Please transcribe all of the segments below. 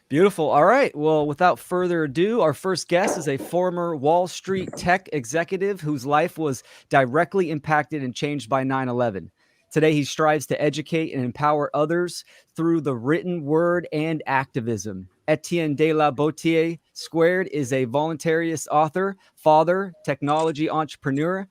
Beautiful. All right. Well, without further ado, our first guest is a former Wall Street tech executive whose life was directly impacted and changed by 9/11. Today, he strives to educate and empower others through the written word and activism. Etienne de la Boetie Squared is a voluntaryist author, father, technology entrepreneur,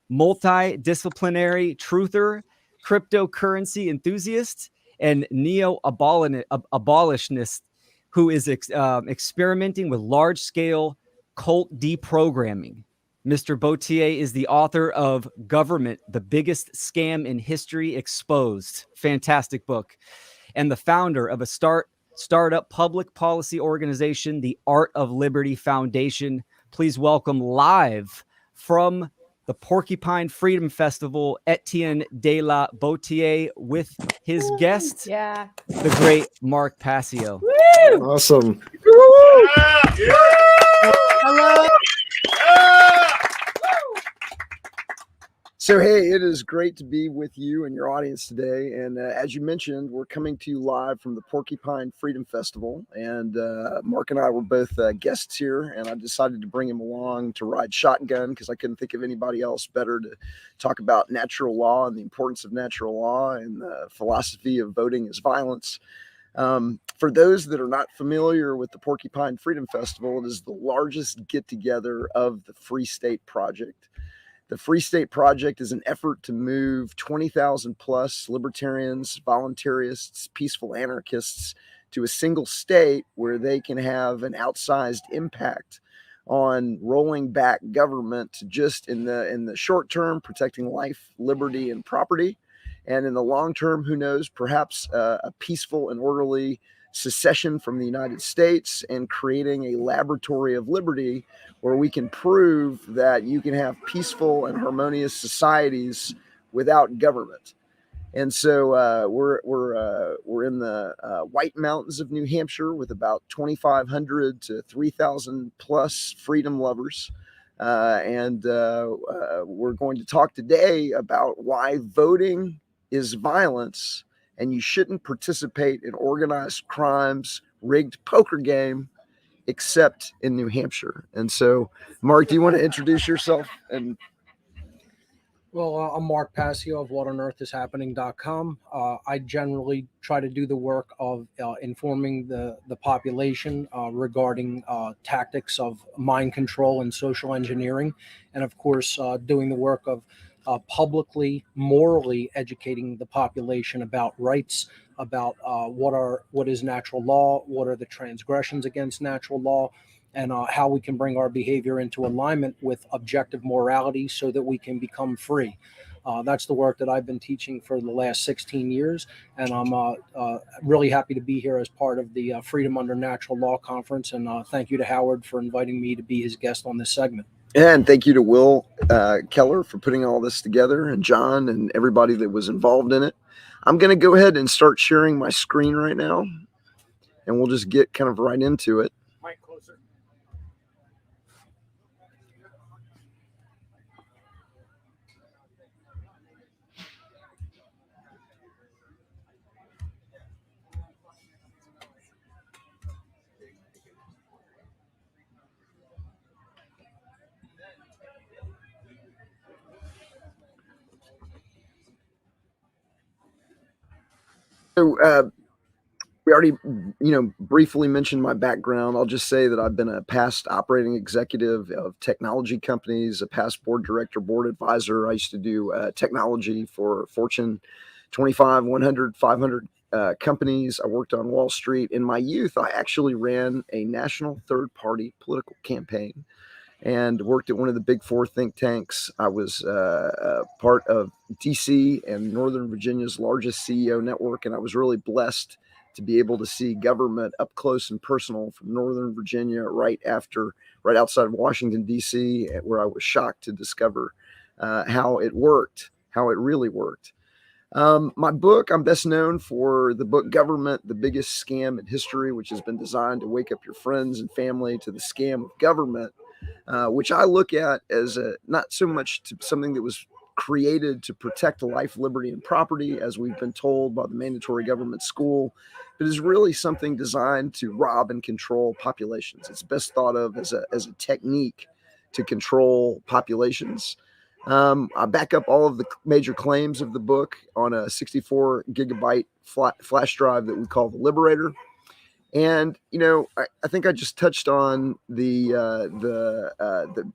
multi-disciplinary truther, cryptocurrency enthusiast, and neo-abolitionist who is experimenting with large-scale cult deprogramming. Mr. Boetie is the author of Government, the Biggest Scam in History Exposed. Fantastic book. And the founder of a startup public policy organization, the Art of Liberty Foundation. Please welcome live from the Porcupine Freedom Festival, Etienne de la Boetie, with his guest, the great Mark Passio. Woo! Awesome. Yeah. Hello. So, hey, it is great to be with you and your audience today. And as you mentioned, we're coming to you live from the Porcupine Freedom Festival. And Mark and I were both guests here, and I decided to bring him along to ride shotgun because I couldn't think of anybody else better to talk about natural law and the importance of natural law and the philosophy of voting as violence. For those that are not familiar with the Porcupine Freedom Festival, it is the largest get-together of the Free State Project. The Free State Project is an effort to move 20,000 plus libertarians, voluntarists, peaceful anarchists to a single state where they can have an outsized impact on rolling back government to just in the short term, protecting life, liberty, and property. And in the long term, who knows, perhaps a peaceful and orderly secession from the United States and creating a laboratory of liberty where we can prove that you can have peaceful and harmonious societies without government. And so we're in the White Mountains of New Hampshire with about 2,500 to 3,000 plus freedom lovers. And we're going to talk today about why voting is violence and you shouldn't participate in organized crimes, rigged poker game, except in New Hampshire. And so, Mark, do you want to introduce yourself? And Well, I'm Mark Passio of whatonearthishappening.com. I generally try to do the work of informing the population regarding tactics of mind control and social engineering, and of course, doing the work of publicly, morally educating the population about rights, about what is natural law, what are the transgressions against natural law, and how we can bring our behavior into alignment with objective morality so that we can become free. That's the work that I've been teaching for the last 16 years, and I'm really happy to be here as part of the Freedom Under Natural Law Conference, and thank you to Howard for inviting me to be his guest on this segment. And thank you to Will Keller for putting all this together, and John and everybody that was involved in it. I'm going to go ahead and start sharing my screen right now, and we'll just get kind of right into it. Mike, closer. So we already, briefly mentioned my background. I'll just say that I've been a past operating executive of technology companies, a past board director, board advisor. I used to do technology for Fortune 25, 100, 500 companies. I worked on Wall Street. In my youth, I actually ran a national third-party political campaign and worked at one of the big four think tanks. I was part of DC and Northern Virginia's largest CEO network, and I was really blessed to be able to see government up close and personal from Northern Virginia right outside of Washington, D.C., where I was shocked to discover how it worked, how it really worked. My book, I'm best known for the book Government, the Biggest Scam in History, which has been designed to wake up your friends and family to the scam of government, which I look at as not so much to something that was created to protect life, liberty, and property, as we've been told by the mandatory government school, but is really something designed to rob and control populations. It's best thought of as a technique to control populations. I back up all of the major claims of the book on a 64 gigabyte flash drive that we call the Liberator. And I think I just touched on the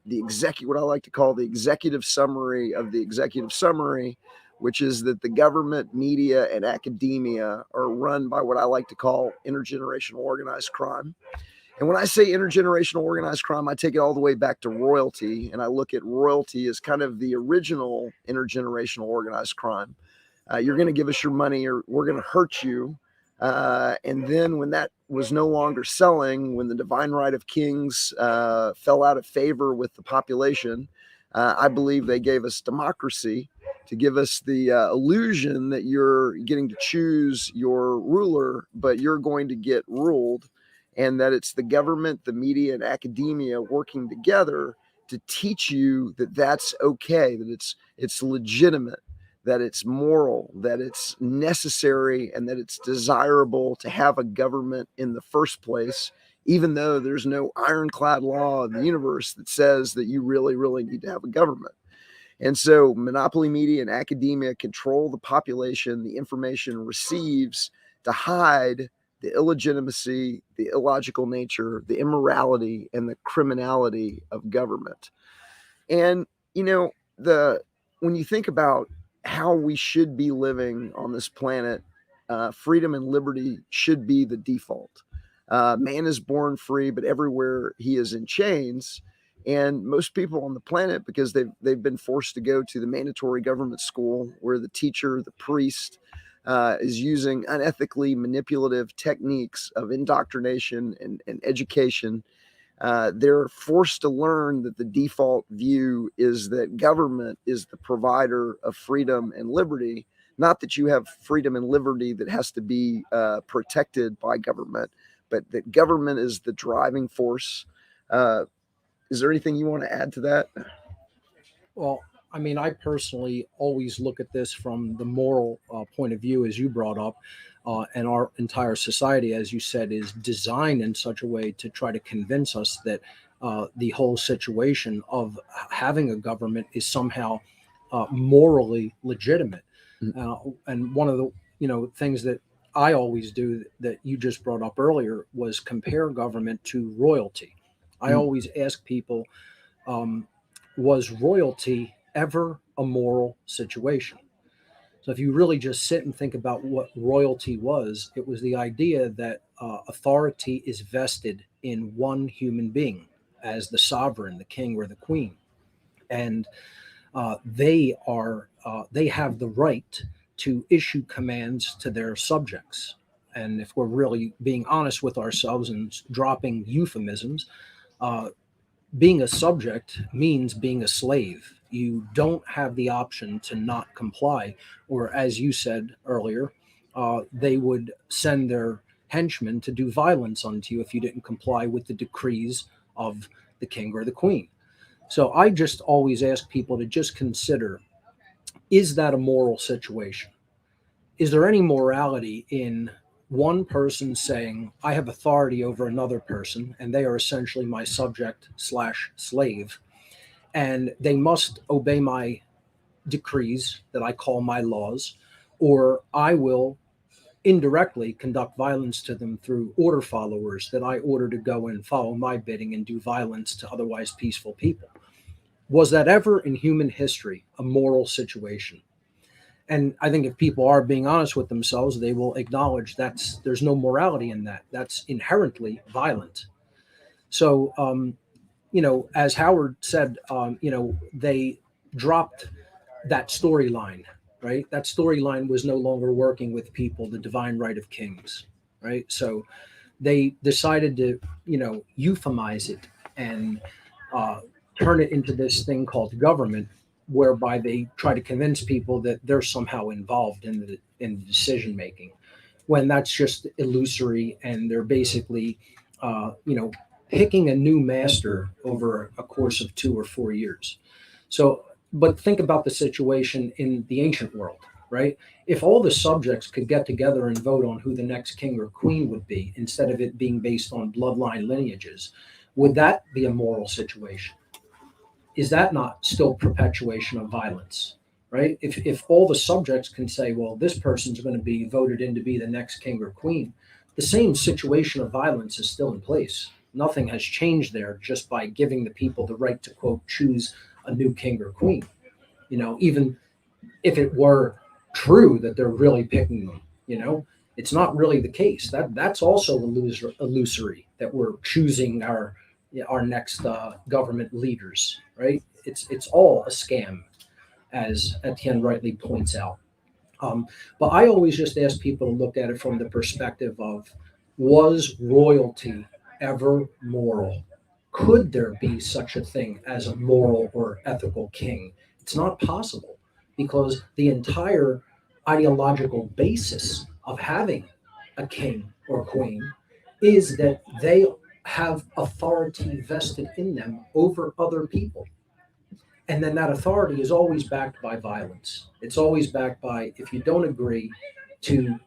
executive, what I like to call the executive summary of the executive summary, which is that the government, media, and academia are run by what I like to call intergenerational organized crime. And when I say intergenerational organized crime, I take it all the way back to royalty, and I look at royalty as kind of the original intergenerational organized crime. You're going to give us your money, or we're going to hurt you. And then when that was no longer selling, when the divine right of kings fell out of favor with the population, I believe they gave us democracy to give us the illusion that you're getting to choose your ruler, but you're going to get ruled, and that it's the government, the media, and academia working together to teach you that that's okay, that it's legitimate, that it's moral, that it's necessary, and that it's desirable to have a government in the first place, even though there's no ironclad law in the universe that says that you really, really need to have a government. And so monopoly media and academia control the population, the information receives, to hide the illegitimacy, the illogical nature, the immorality, and the criminality of government. And, when you think about how we should be living on this planet, freedom and liberty should be the default. Man is born free, but everywhere he is in chains. And most people on the planet, because they've been forced to go to the mandatory government school where the teacher, the priest, is using unethically manipulative techniques of indoctrination and education. They're forced to learn that the default view is that government is the provider of freedom and liberty, not that you have freedom and liberty that has to be protected by government, but that government is the driving force. Is there anything you want to add to that? Well, I mean, I personally always look at this from the moral point of view, as you brought up, and our entire society, as you said, is designed in such a way to try to convince us that the whole situation of having a government is somehow morally legitimate. And one of the things that I always do that you just brought up earlier was compare government to royalty. I always ask people, was royalty ever a moral situation? So if you really just sit and think about what royalty was, it was the idea that authority is vested in one human being as the sovereign, the king or the queen. And they have the right to issue commands to their subjects. And if we're really being honest with ourselves and dropping euphemisms, being a subject means being a slave. You don't have the option to not comply, or as you said earlier, they would send their henchmen to do violence unto you if you didn't comply with the decrees of the king or the queen. So I just always ask people to just consider, is that a moral situation? Is there any morality in one person saying, I have authority over another person, and they are essentially my subject / slave, and they must obey my decrees that I call my laws, or I will indirectly conduct violence to them through order followers that I order to go and follow my bidding and do violence to otherwise peaceful people? Was that ever in human history a moral situation? And I think if people are being honest with themselves, they will acknowledge there's no morality in that. That's inherently violent. So, as Howard said, they dropped that storyline, right? That storyline was no longer working with people, the divine right of kings, right? So they decided to, euphemize it and turn it into this thing called government, whereby they try to convince people that they're somehow involved in the decision making, when that's just illusory, and they're basically, picking a new master over a course of 2 or 4 years. So But think about the situation in the ancient world, right? If all the subjects could get together and vote on who the next king or queen would be, instead of it being based on bloodline lineages, would that be a moral situation? Is that not still perpetuation of violence, right? If all the subjects can say, well, this person's going to be voted in to be the next king or queen, the same situation of violence is still in place. Nothing has changed there just by giving the people the right to, quote, choose a new king or queen. Even if it were true that they're really picking them, it's not really the case. That's also illusory, that we're choosing our next government leaders, right? It's all a scam, as Etienne rightly points out. But I always just ask people to look at it from the perspective of, was royalty ever moral? Could there be such a thing as a moral or ethical king? It's not possible, because the entire ideological basis of having a king or queen is that they have authority vested in them over other people. And then that authority is always backed by violence. It's always backed by, if you don't agree to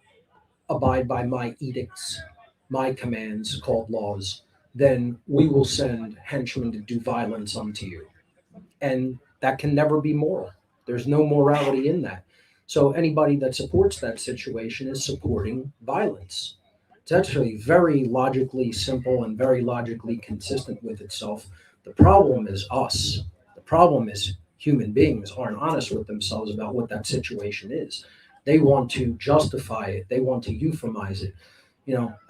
abide by my edicts, my commands called laws, then we will send henchmen to do violence unto you. And that can never be moral. There's no morality in that. So anybody that supports that situation is supporting violence. It's actually very logically simple and very logically consistent with itself. The problem is us. The problem is human beings aren't honest with themselves about what that situation is. They want to justify it. They want to euphemize it.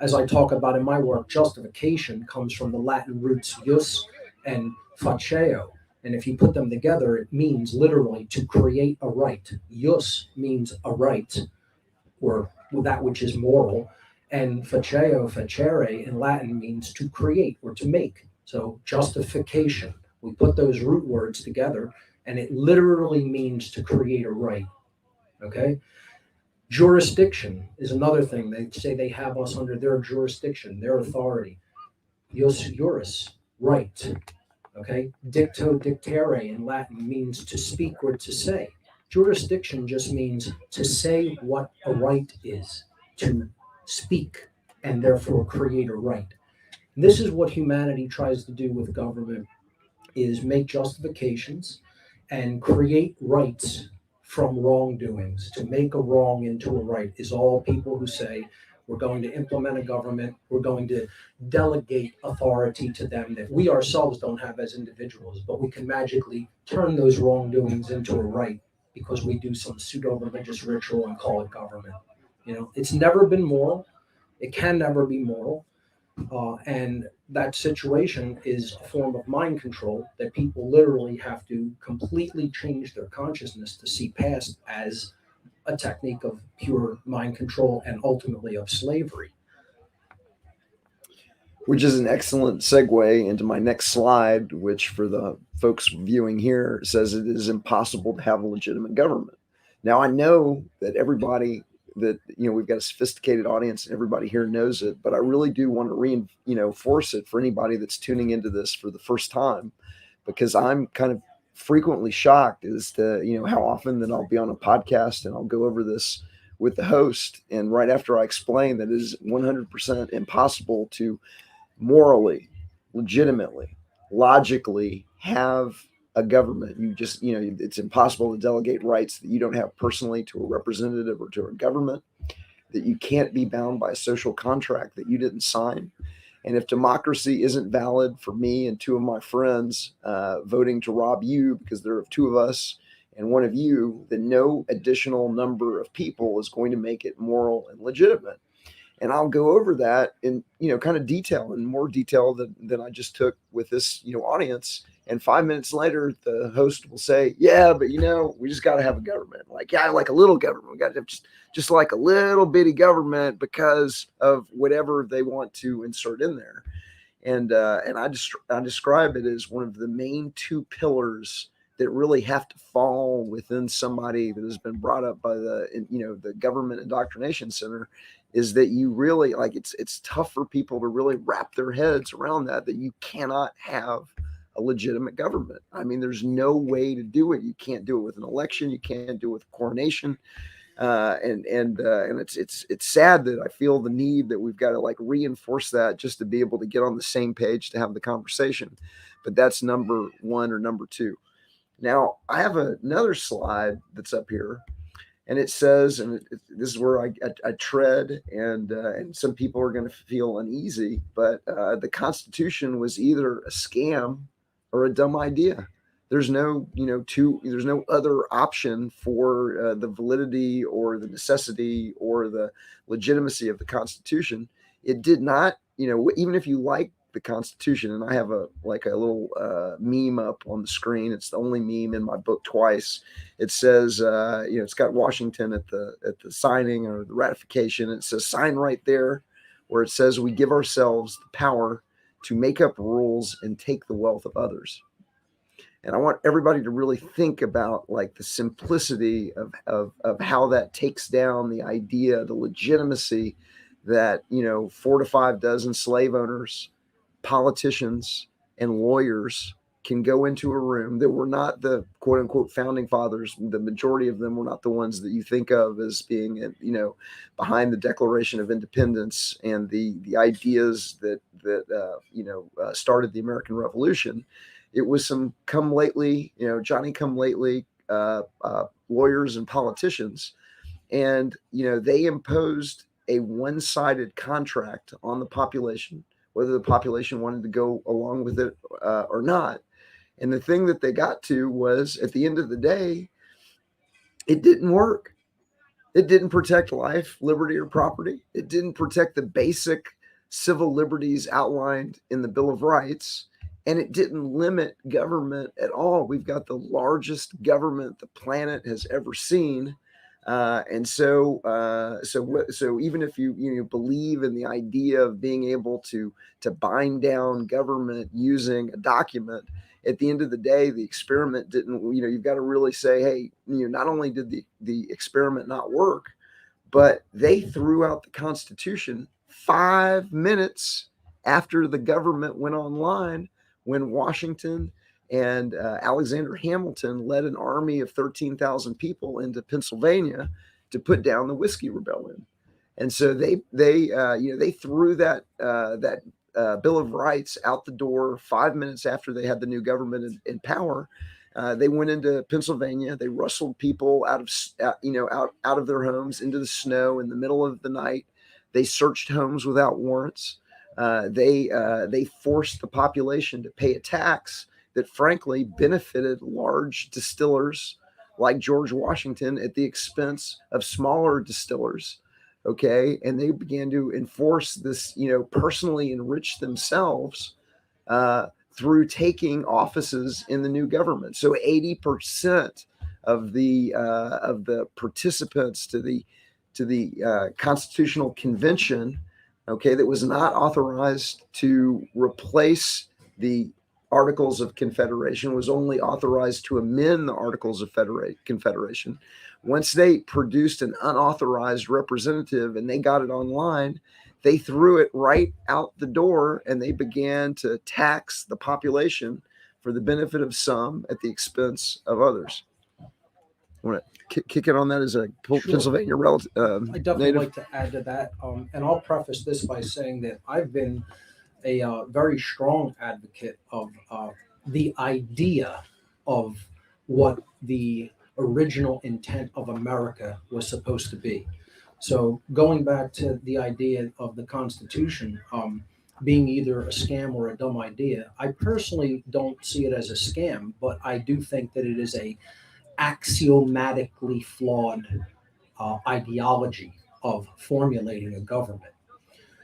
As I talk about in my work, justification comes from the Latin roots jus and faceo. And if you put them together, it means literally to create a right. Jus means a right, or that which is moral. And faceo, facere in Latin means to create or to make. So justification, we put those root words together, and it literally means to create a right. Okay? Jurisdiction is another thing. They say they have us under their jurisdiction, their authority. Jus juris, right. Okay, dicto dictere in Latin means to speak or to say. Jurisdiction just means to say what a right is, to speak and therefore create a right. And this is what humanity tries to do with government, is make justifications and create rights from wrongdoings. To make a wrong into a right is all people who say, we're going to implement a government, we're going to delegate authority to them that we ourselves don't have as individuals, but we can magically turn those wrongdoings into a right because we do some pseudo-religious ritual and call it government. It's never been moral. It can never be moral. And that situation is a form of mind control that people literally have to completely change their consciousness to see past as a technique of pure mind control and ultimately of slavery. Which is an excellent segue into my next slide, which for the folks viewing here says it is impossible to have a legitimate government. Now, I know that everybody that, we've got a sophisticated audience and everybody here knows it, but I really do want to reinforce it for anybody that's tuning into this for the first time, because I'm kind of frequently shocked as to, how often that I'll be on a podcast and I'll go over this with the host. And right after I explain that it is 100% impossible to morally, legitimately, logically have a government. It's impossible to delegate rights that you don't have personally to a representative or to a government, that you can't be bound by a social contract that you didn't sign. And if democracy isn't valid for me and two of my friends voting to rob you because there are two of us and one of you, then no additional number of people is going to make it moral and legitimate. And I'll go over that in, kind of detail, in more detail than I just took with this, audience. And 5 minutes later, the host will say, yeah, but, we just got to have a government. Like, yeah, like a little government. We got to have just like a little bitty government because of whatever they want to insert in there. And I describe it as one of the main two pillars that really have to fall within somebody that has been brought up by the government indoctrination center, is that you really, like, it's tough for people to really wrap their heads around that you cannot have a legitimate government. I mean, there's no way to do it. You can't do it with an election. You can't do it with a coronation. And it's sad that I feel the need that we've got to like reinforce that just to be able to get on the same page to have the conversation. But that's number one or number two. Now I have another slide that's up here, and it says, and this is where I tread, and some people are going to feel uneasy, but the Constitution was either a scam or a dumb idea. There's no, there's no other option for the validity or the necessity or the legitimacy of the Constitution. It did not, even if you like the Constitution, and I have a little meme up on the screen. It's the only meme in my book twice. It says, it's got Washington at the signing or the ratification. It says sign right there, where it says we give ourselves the power to make up rules and take the wealth of others. And I want everybody to really think about like the simplicity of how that takes down the idea, the legitimacy that 4 to 5 dozen slave owners, politicians, and lawyers can go into a room that were not the quote unquote founding fathers. The majority of them were not the ones that you think of as being, behind the Declaration of Independence and the ideas that started the American Revolution. It was some come lately, Johnny come lately lawyers and politicians, and they imposed a one-sided contract on the population, whether the population wanted to go along with it or not. And the thing that they got to was, at the end of the day, it didn't work. It didn't protect life, liberty, or property. It didn't protect the basic civil liberties outlined in the Bill of Rights. And it didn't limit government at all. We've got the largest government the planet has ever seen. So even if you believe in the idea of being able to bind down government using a document, at the end of the day, the experiment didn't, you've got to really say, hey, not only did the experiment not work, but they threw out the Constitution 5 minutes after the government went online, when Washington and Alexander Hamilton led an army of 13,000 people into Pennsylvania to put down the Whiskey Rebellion. And so they threw that Bill of Rights out the door 5 minutes after they had the new government in power. They went into Pennsylvania. They rustled people out of their homes into the snow in the middle of the night. They searched homes without warrants. They forced the population to pay a tax that frankly benefited large distillers like George Washington at the expense of smaller distillers. Okay. And they began to enforce this, personally enrich themselves through taking offices in the new government. So 80% of the participants to the Constitutional Convention, okay, that was not authorized to replace the Articles of Confederation, was only authorized to amend the Articles of Confederation. Once they produced an unauthorized representative and they got it online, they threw it right out the door and they began to tax the population for the benefit of some at the expense of others. I want to kick it on that as a Pennsylvania relative. I definitely like to add to that. And I'll preface this by saying that I've been a very strong advocate of the idea of what the original intent of America was supposed to be. So going back to the idea of the Constitution being either a scam or a dumb idea, I personally don't see it as a scam, but I do think that it is a axiomatically flawed ideology of formulating a government.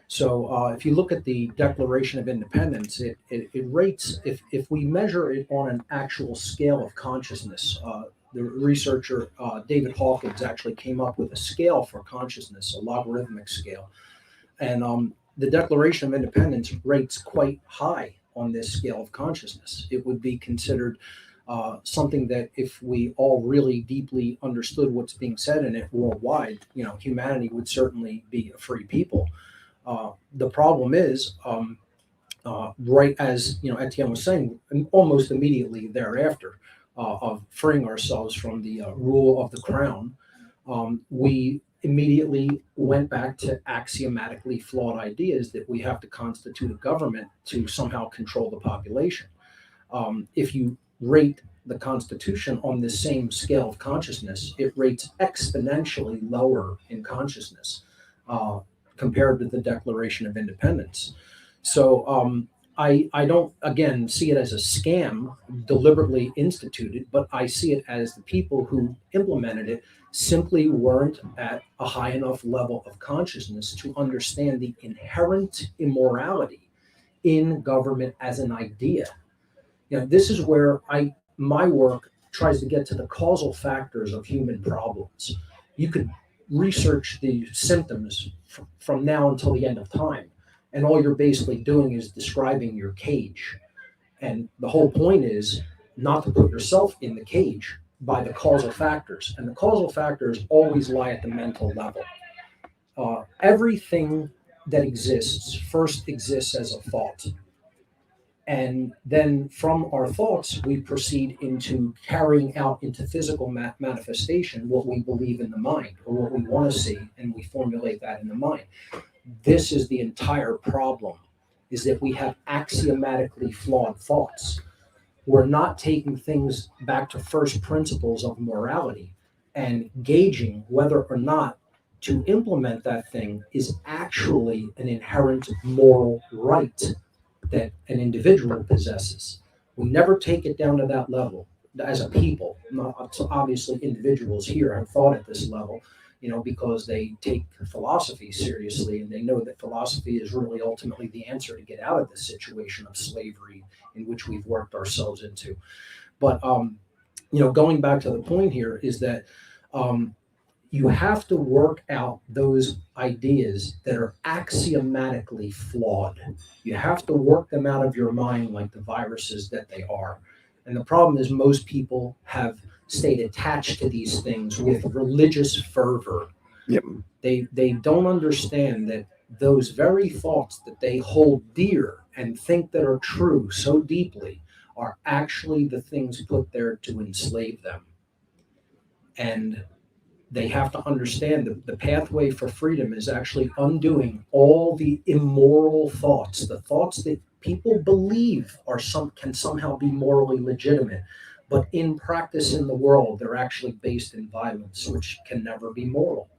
So if you look at the Declaration of Independence, it rates, if we measure it on an actual scale of consciousness, the researcher David Hawkins actually came up with a scale for consciousness, a logarithmic scale. And the Declaration of Independence rates quite high on this scale of consciousness. It would be considered something that if we all really deeply understood what's being said in it worldwide, humanity would certainly be a free people. The problem is right as Etienne was saying, almost immediately thereafter of freeing ourselves from the rule of the crown, we immediately went back to axiomatically flawed ideas that we have to constitute a government to somehow control the population. If you rate the Constitution on the same scale of consciousness, it rates exponentially lower in consciousness compared to the Declaration of Independence. So I don't, again, see it as a scam deliberately instituted, but I see it as the people who implemented it simply weren't at a high enough level of consciousness to understand the inherent immorality in government as an idea. This is where my work tries to get to the causal factors of human problems. You could research the symptoms from now until the end of time, and all you're basically doing is describing your cage. And the whole point is not to put yourself in the cage by the causal factors. And the causal factors always lie at the mental level. Everything that exists first exists as a thought. And then from our thoughts, we proceed into carrying out into physical manifestation what we believe in the mind or what we want to see, and we formulate that in the mind. This is the entire problem, is that we have axiomatically flawed thoughts. We're not taking things back to first principles of morality and gauging whether or not to implement that thing is actually an inherent moral right that an individual possesses. We never take it down to that level as a people. Not, so obviously, individuals here have thought at this level, because they take philosophy seriously and they know that philosophy is really ultimately the answer to get out of this situation of slavery in which we've worked ourselves into. But going back to the point here is that you have to work out those ideas that are axiomatically flawed. You have to work them out of your mind like the viruses that they are. And the problem is most people have stayed attached to these things with religious fervor. Yep. They don't understand that those very thoughts that they hold dear and think that are true so deeply are actually the things put there to enslave them. And they have to understand that the pathway for freedom is actually undoing all the immoral thoughts, the thoughts that people believe can somehow be morally legitimate, but in practice in the world, they're actually based in violence, which can never be moral.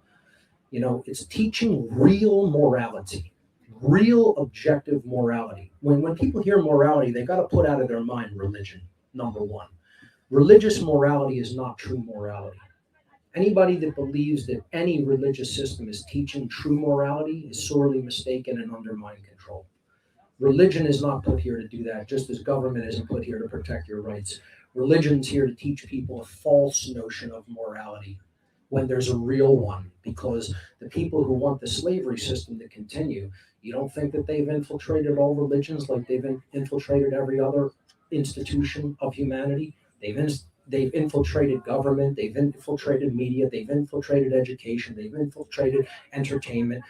It's teaching real morality, real objective morality. When people hear morality, they got to put out of their mind religion, number one. Religious morality is not true morality. Anybody that believes that any religious system is teaching true morality is sorely mistaken and under mind control. Religion is not put here to do that, just as government isn't put here to protect your rights. Religion's here to teach people a false notion of morality when there's a real one, because the people who want the slavery system to continue, you don't think that they've infiltrated all religions like they've infiltrated every other institution of humanity? They've infiltrated government, they've infiltrated media, they've infiltrated education, they've infiltrated entertainment,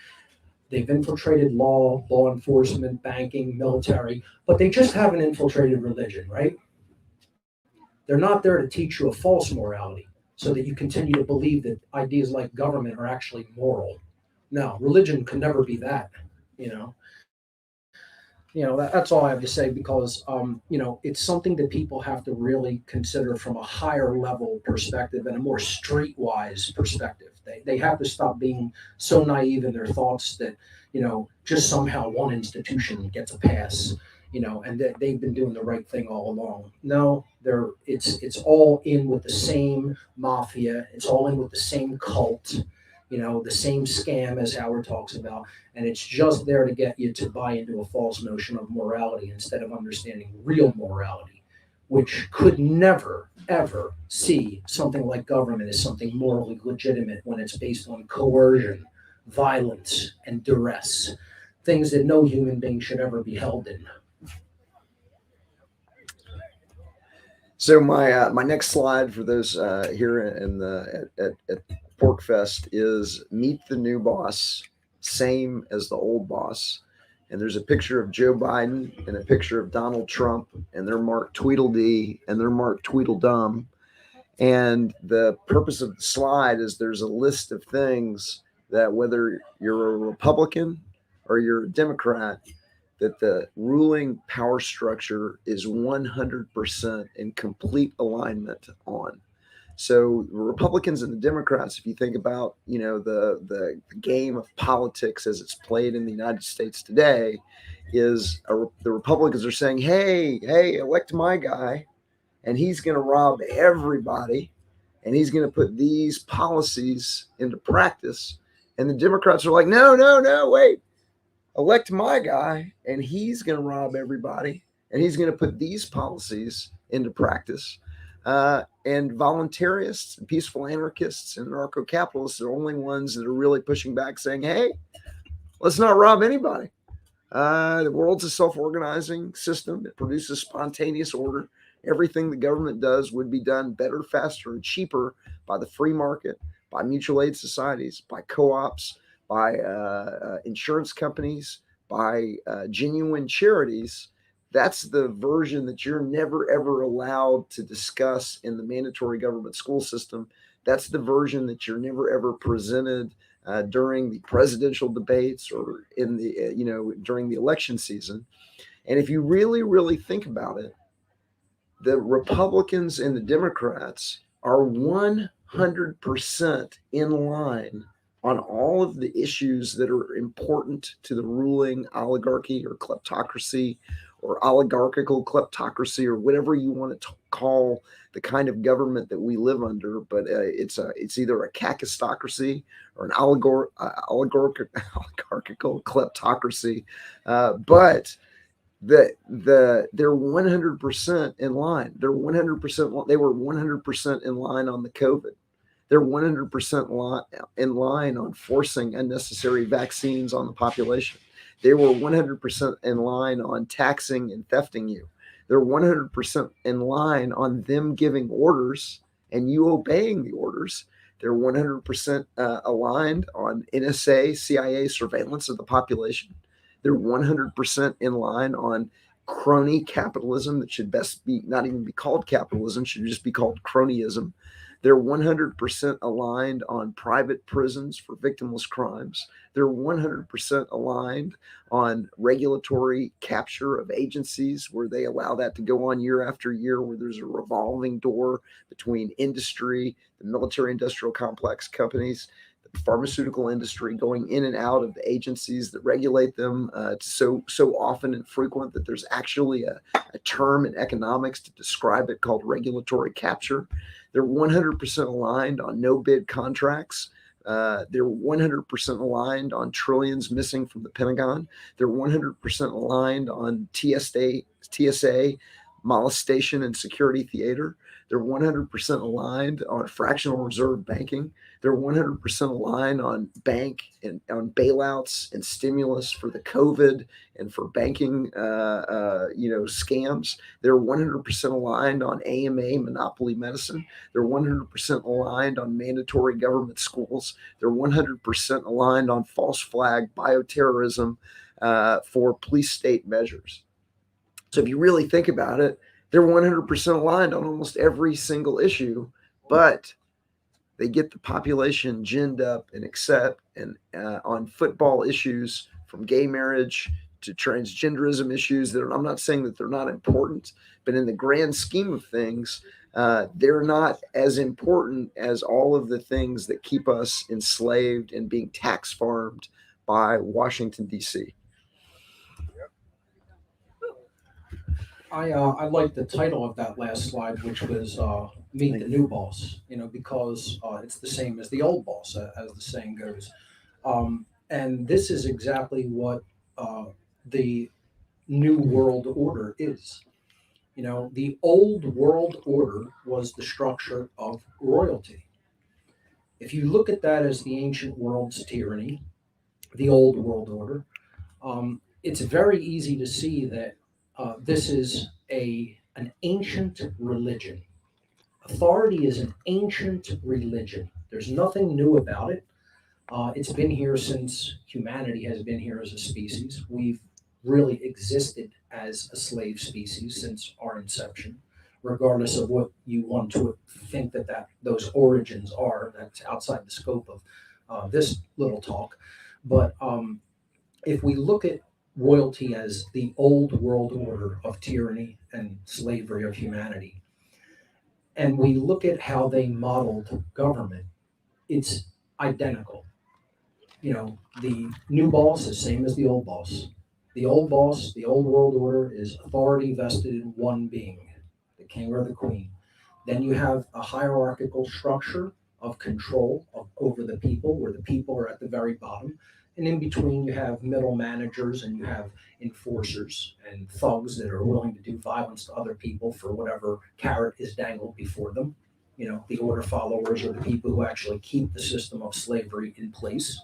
they've infiltrated law enforcement, banking, military, but they just haven't infiltrated religion, right? They're not there to teach you a false morality so that you continue to believe that ideas like government are actually moral. No, religion could never be that, that's all I have to say, because it's something that people have to really consider from a higher level perspective and a more streetwise perspective. They have to stop being so naive in their thoughts that just somehow one institution gets a pass, and that they've been doing the right thing all along. No, it's all in with the same mafia. It's all in with the same cult. The same scam as Howard talks about, and it's just there to get you to buy into a false notion of morality instead of understanding real morality, which could never, ever see something like government as something morally legitimate when it's based on coercion, violence, and duress, things that no human being should ever be held in. So my next slide for those here at Porcfest is meet the new boss, same as the old boss. and there's a picture of Joe Biden and a picture of Donald Trump, and they're marked Tweedledee and they're marked Tweedledum. And the purpose of the slide is there's a list of things that whether you're a Republican or you're a Democrat, that the ruling power structure is 100% in complete alignment on. So the Republicans and the Democrats, if you think about, the game of politics as it's played in the United States today, is the Republicans are saying, hey, elect my guy, and he's going to rob everybody, and he's going to put these policies into practice. And the Democrats are like, no, wait, elect my guy, and he's going to rob everybody, and he's going to put these policies into practice. And voluntarists, and peaceful anarchists, and anarcho-capitalists are the only ones that are really pushing back, saying, hey, let's not rob anybody. The world's a self-organizing system. It produces spontaneous order. Everything the government does would be done better, faster, and cheaper by the free market, by mutual aid societies, by co-ops, by insurance companies, by genuine charities. That's the version that you're never, ever allowed to discuss in the mandatory government school system. That's the version that you're never, ever presented during the presidential debates or in the, during the election season. And if you really, really think about it, the Republicans and the Democrats are 100% in line on all of the issues that are important to the ruling oligarchy or kleptocracy or oligarchical kleptocracy or whatever you want to call the kind of government that we live under. But it's either a kakistocracy or an oligarchical kleptocracy. But they're 100% in line. They were 100% in line on the COVID. They're 100% in line on forcing unnecessary vaccines on the population. They were 100% in line on taxing and thefting you. They're 100% in line on them giving orders and you obeying the orders. They're 100% aligned on NSA, CIA surveillance of the population. They're 100% in line on crony capitalism that should best be not even be called capitalism, should just be called cronyism. They're 100% aligned on private prisons for victimless crimes. They're 100% aligned on regulatory capture of agencies where they allow that to go on year after year, where there's a revolving door between industry, the military industrial complex companies, the pharmaceutical industry going in and out of the agencies that regulate them so often and frequent that there's actually a term in economics to describe it called regulatory capture. They're 100% aligned on no bid contracts. They're 100% aligned on trillions missing from the Pentagon. They're 100% aligned on TSA, molestation and security theater. They're 100% aligned on fractional reserve banking. They're 100% aligned on bank and on bailouts and stimulus for the COVID and for banking, scams. They're 100% aligned on AMA, monopoly medicine. They're 100% aligned on mandatory government schools. They're 100% aligned on false flag bioterrorism for police state measures. So if you really think about it, they're 100% aligned on almost every single issue, but they get the population ginned up and accept and on football issues, from gay marriage to transgenderism issues. That I'm not saying that they're not important, but in the grand scheme of things, they're not as important as all of the things that keep us enslaved and being tax farmed by Washington, D.C. I like the title of that last slide, which was "Meet the New Boss." Because it's the same as the old boss, as the saying goes. And this is exactly what the New World Order is. The old world order was the structure of royalty. If you look at that as the ancient world's tyranny, the old world order, it's very easy to see that this is an ancient religion. Authority is an ancient religion. There's nothing new about it. It's been here since humanity has been here as a species. We've really existed as a slave species since our inception, regardless of what you want to think that those origins are. That's outside the scope of this little talk. But if we look at royalty as the old world order of tyranny and slavery of humanity, and we look at how they modeled government, it's identical. You know, the new boss is same as the old boss. The old boss, the old world order, is authority vested in one being, the king or the queen. Then you have a hierarchical structure of control over the people, where the people are at the very bottom. And in between, you have middle managers and you have enforcers and thugs that are willing to do violence to other people for whatever carrot is dangled before them. You know, the order followers are the people who actually keep the system of slavery in place.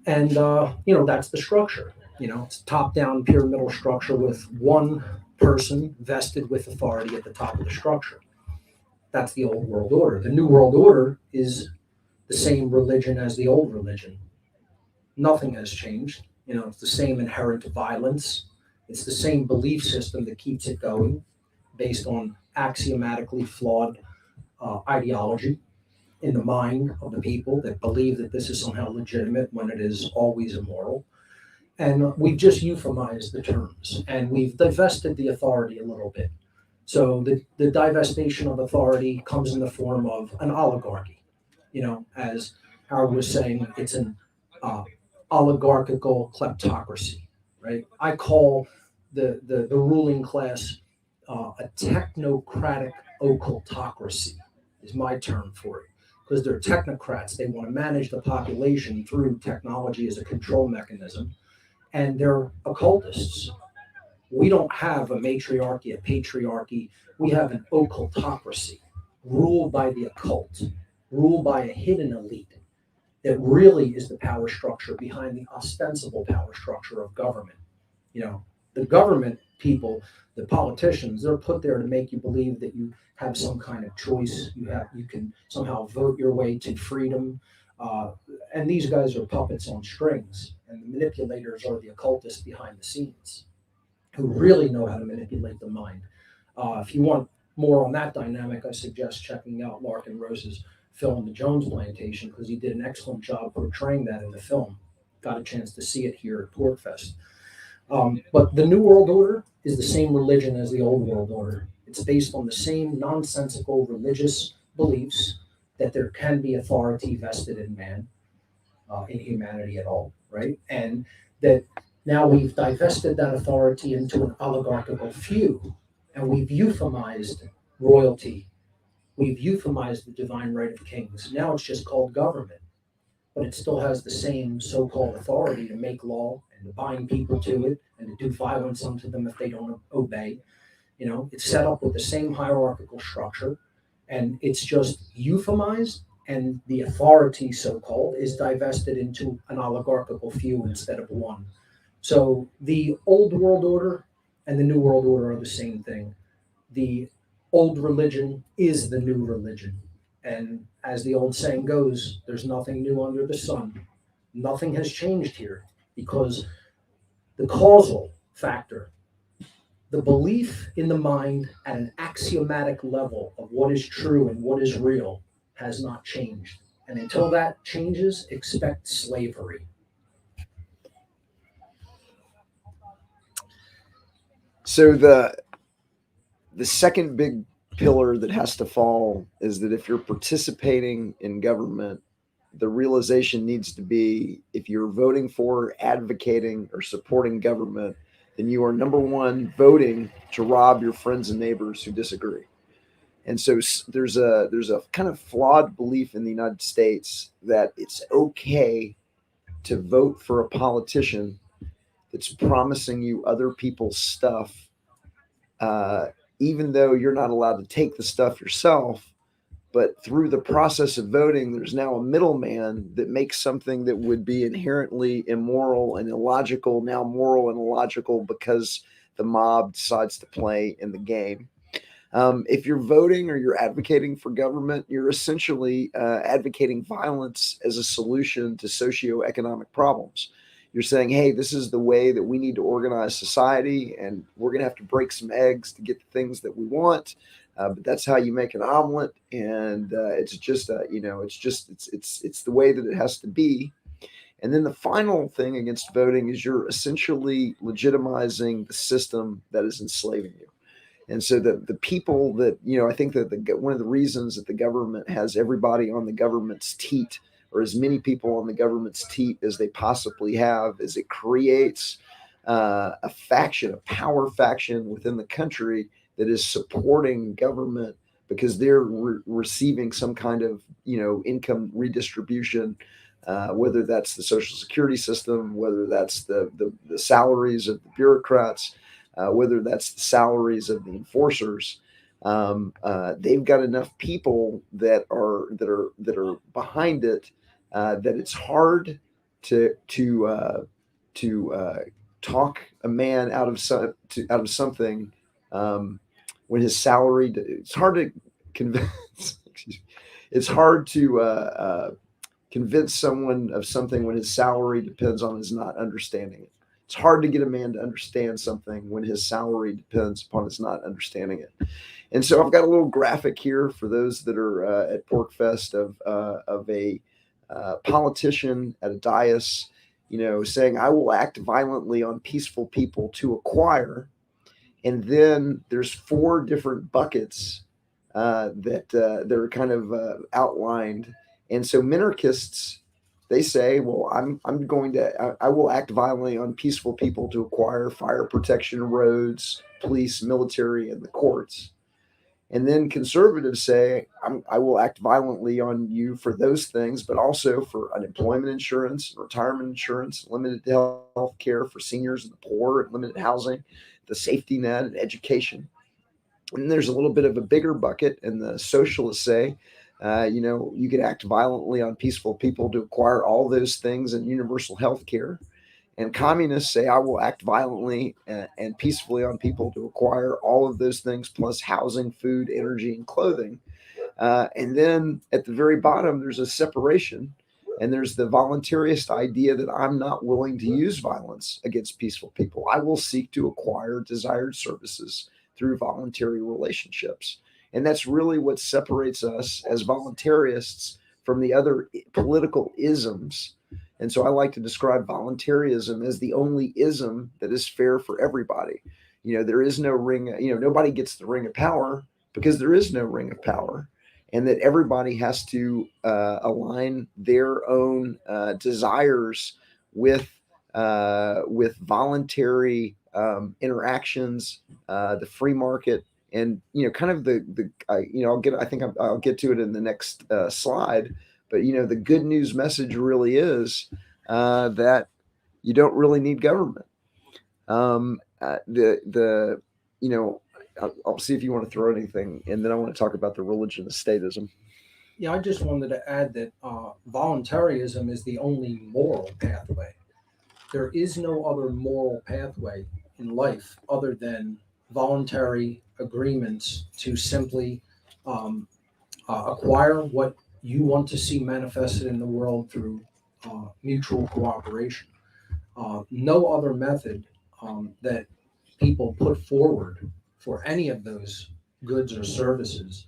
And, you know, that's the structure. You know, it's top-down pyramidal structure with one person vested with authority at the top of the structure. That's the old world order. The new world order is the same religion as the old religion. Nothing has changed. You know, it's the same inherent violence. It's the same belief system that keeps it going, based on axiomatically flawed ideology in the mind of the people that believe that this is somehow legitimate when it is always immoral. And we've just euphemized the terms, and we've divested the authority a little bit. So the divestation of authority comes in the form of an oligarchy. You know, as Howard was saying, it's an oligarchical kleptocracy, right? I call the ruling class a technocratic occultocracy is my term for it, because they're technocrats. They want to manage the population through technology as a control mechanism, and they're occultists. We don't have a matriarchy, a patriarchy. We have an occultocracy ruled by the occult, ruled by a hidden elite that really is the power structure behind the ostensible power structure of government. You know, the government people, the politicians, they're put there to make you believe that you have some kind of choice. You can somehow vote your way to freedom. And these guys are puppets on strings, and the manipulators are the occultists behind the scenes, who really know how to manipulate the mind. If you want more on that dynamic, I suggest checking out Larkin Rose's film, The Jones Plantation, because he did an excellent job portraying that in the film. Got a chance to see it here at Porcfest. But the New World Order is the same religion as the Old World Order. It's based on the same nonsensical religious beliefs that there can be authority vested in man, in humanity at all, right? And that now we've divested that authority into an oligarchical few, and we've euphemized royalty. We've euphemized the divine right of kings. Now it's just called government, but it still has the same so-called authority to make law and to bind people to it and to do violence unto them if they don't obey. You know, it's set up with the same hierarchical structure, and it's just euphemized, and the authority, so-called, is divested into an oligarchical few instead of one. So the old world order and the new world order are the same thing. The old religion is the new religion. And as the old saying goes, there's nothing new under the sun. Nothing has changed here, because the causal factor, the belief in the mind at an axiomatic level of what is true and what is real, has not changed. And until that changes, expect slavery. So the second big pillar that has to fall is that if you're participating in government, the realization needs to be, if you're voting for, advocating, or supporting government, then you are, number one, voting to rob your friends and neighbors who disagree. And so there's a kind of flawed belief in the United States that it's okay to vote for a politician that's promising you other people's stuff, even though you're not allowed to take the stuff yourself. But through the process of voting, there's now a middleman that makes something that would be inherently immoral and illogical now moral and illogical, because the mob decides to play in the game. If you're voting or you're advocating for government, you're essentially advocating violence as a solution to socioeconomic problems. You're saying, hey, this is the way that we need to organize society, and we're going to have to break some eggs to get the things that we want. But that's how you make an omelet, and it's just it's the way that it has to be. And then the final thing against voting is you're essentially legitimizing the system that is enslaving you. And so the people that, I think that one of the reasons that the government has everybody on the government's teat, or as many people on the government's teat as they possibly have, is it creates a faction, a power faction within the country that is supporting government because they're receiving some kind of, income redistribution, whether that's the Social Security system, whether that's the salaries of the bureaucrats, whether that's the salaries of the enforcers. They've got enough people that are behind it that it's hard to talk a man out of something when his salary. It's hard to convince. It's hard to convince someone of something when his salary depends on his not understanding it. It's hard to get a man to understand something when his salary depends upon his not understanding it. And so I've got a little graphic here for those that are at Porcfest of a politician at a dais, saying, I will act violently on peaceful people to acquire. And then there's 4 different buckets that are kind of outlined. And so minarchists, they say, well, I will act violently on peaceful people to acquire fire protection, roads, police, military, and the courts. And then conservatives say, I will act violently on you for those things, but also for unemployment insurance, retirement insurance, limited health care for seniors and the poor, and limited housing, the safety net, and education. And there's a little bit of a bigger bucket, and the socialists say, you could act violently on peaceful people to acquire all those things and universal health care. And communists say, I will act violently and peacefully on people to acquire all of those things, plus housing, food, energy, and clothing. And then at the very bottom, there's a separation. And there's the voluntaryist idea that I'm not willing to use violence against peaceful people. I will seek to acquire desired services through voluntary relationships. And that's really what separates us as voluntarists from the other political isms. And so I like to describe voluntarism as the only ism that is fair for everybody. There is no ring, nobody gets the ring of power because there is no ring of power, and that everybody has to align their own desires with voluntary interactions, the free market, and kind of I'll get to it in the next slide. But the good news message really is that you don't really need government. I'll see if you want to throw anything, and then I want to talk about the religion of statism. Yeah, I just wanted to add that voluntarism is the only moral pathway. There is no other moral pathway in life other than voluntary agreements to simply acquire what you want to see manifested in the world through mutual cooperation. No other method that people put forward for any of those goods or services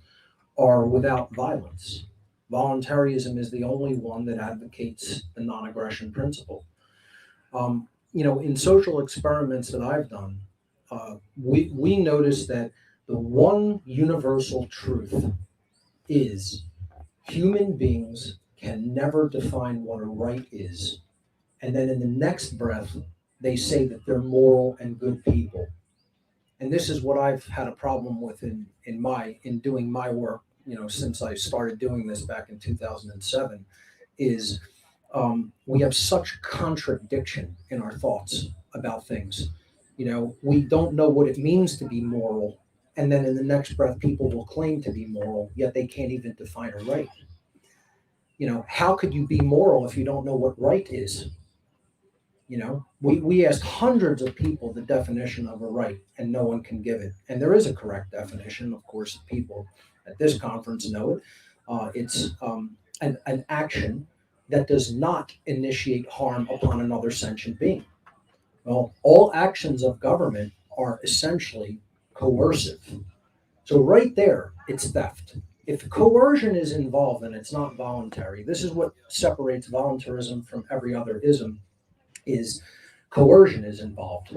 are without violence. Voluntarism is the only one that advocates the non-aggression principle. In social experiments that I've done, we noticed that the one universal truth is human beings can never define what a right is. And then in the next breath, they say that they're moral and good people. And this is what I've had a problem with in doing my work, since I started doing this back in 2007, is we have such contradiction in our thoughts about things. We don't know what it means to be moral. And then in the next breath, people will claim to be moral, yet they can't even define a right. How could you be moral if you don't know what right is? We asked hundreds of people the definition of a right, and no one can give it. And there is a correct definition. Of course, people at this conference know it. It's an action that does not initiate harm upon another sentient being? Well, all actions of government are essentially coercive. So right there, it's theft. If coercion is involved and it's not voluntary, this is what separates voluntarism from every other ism, is coercion is involved.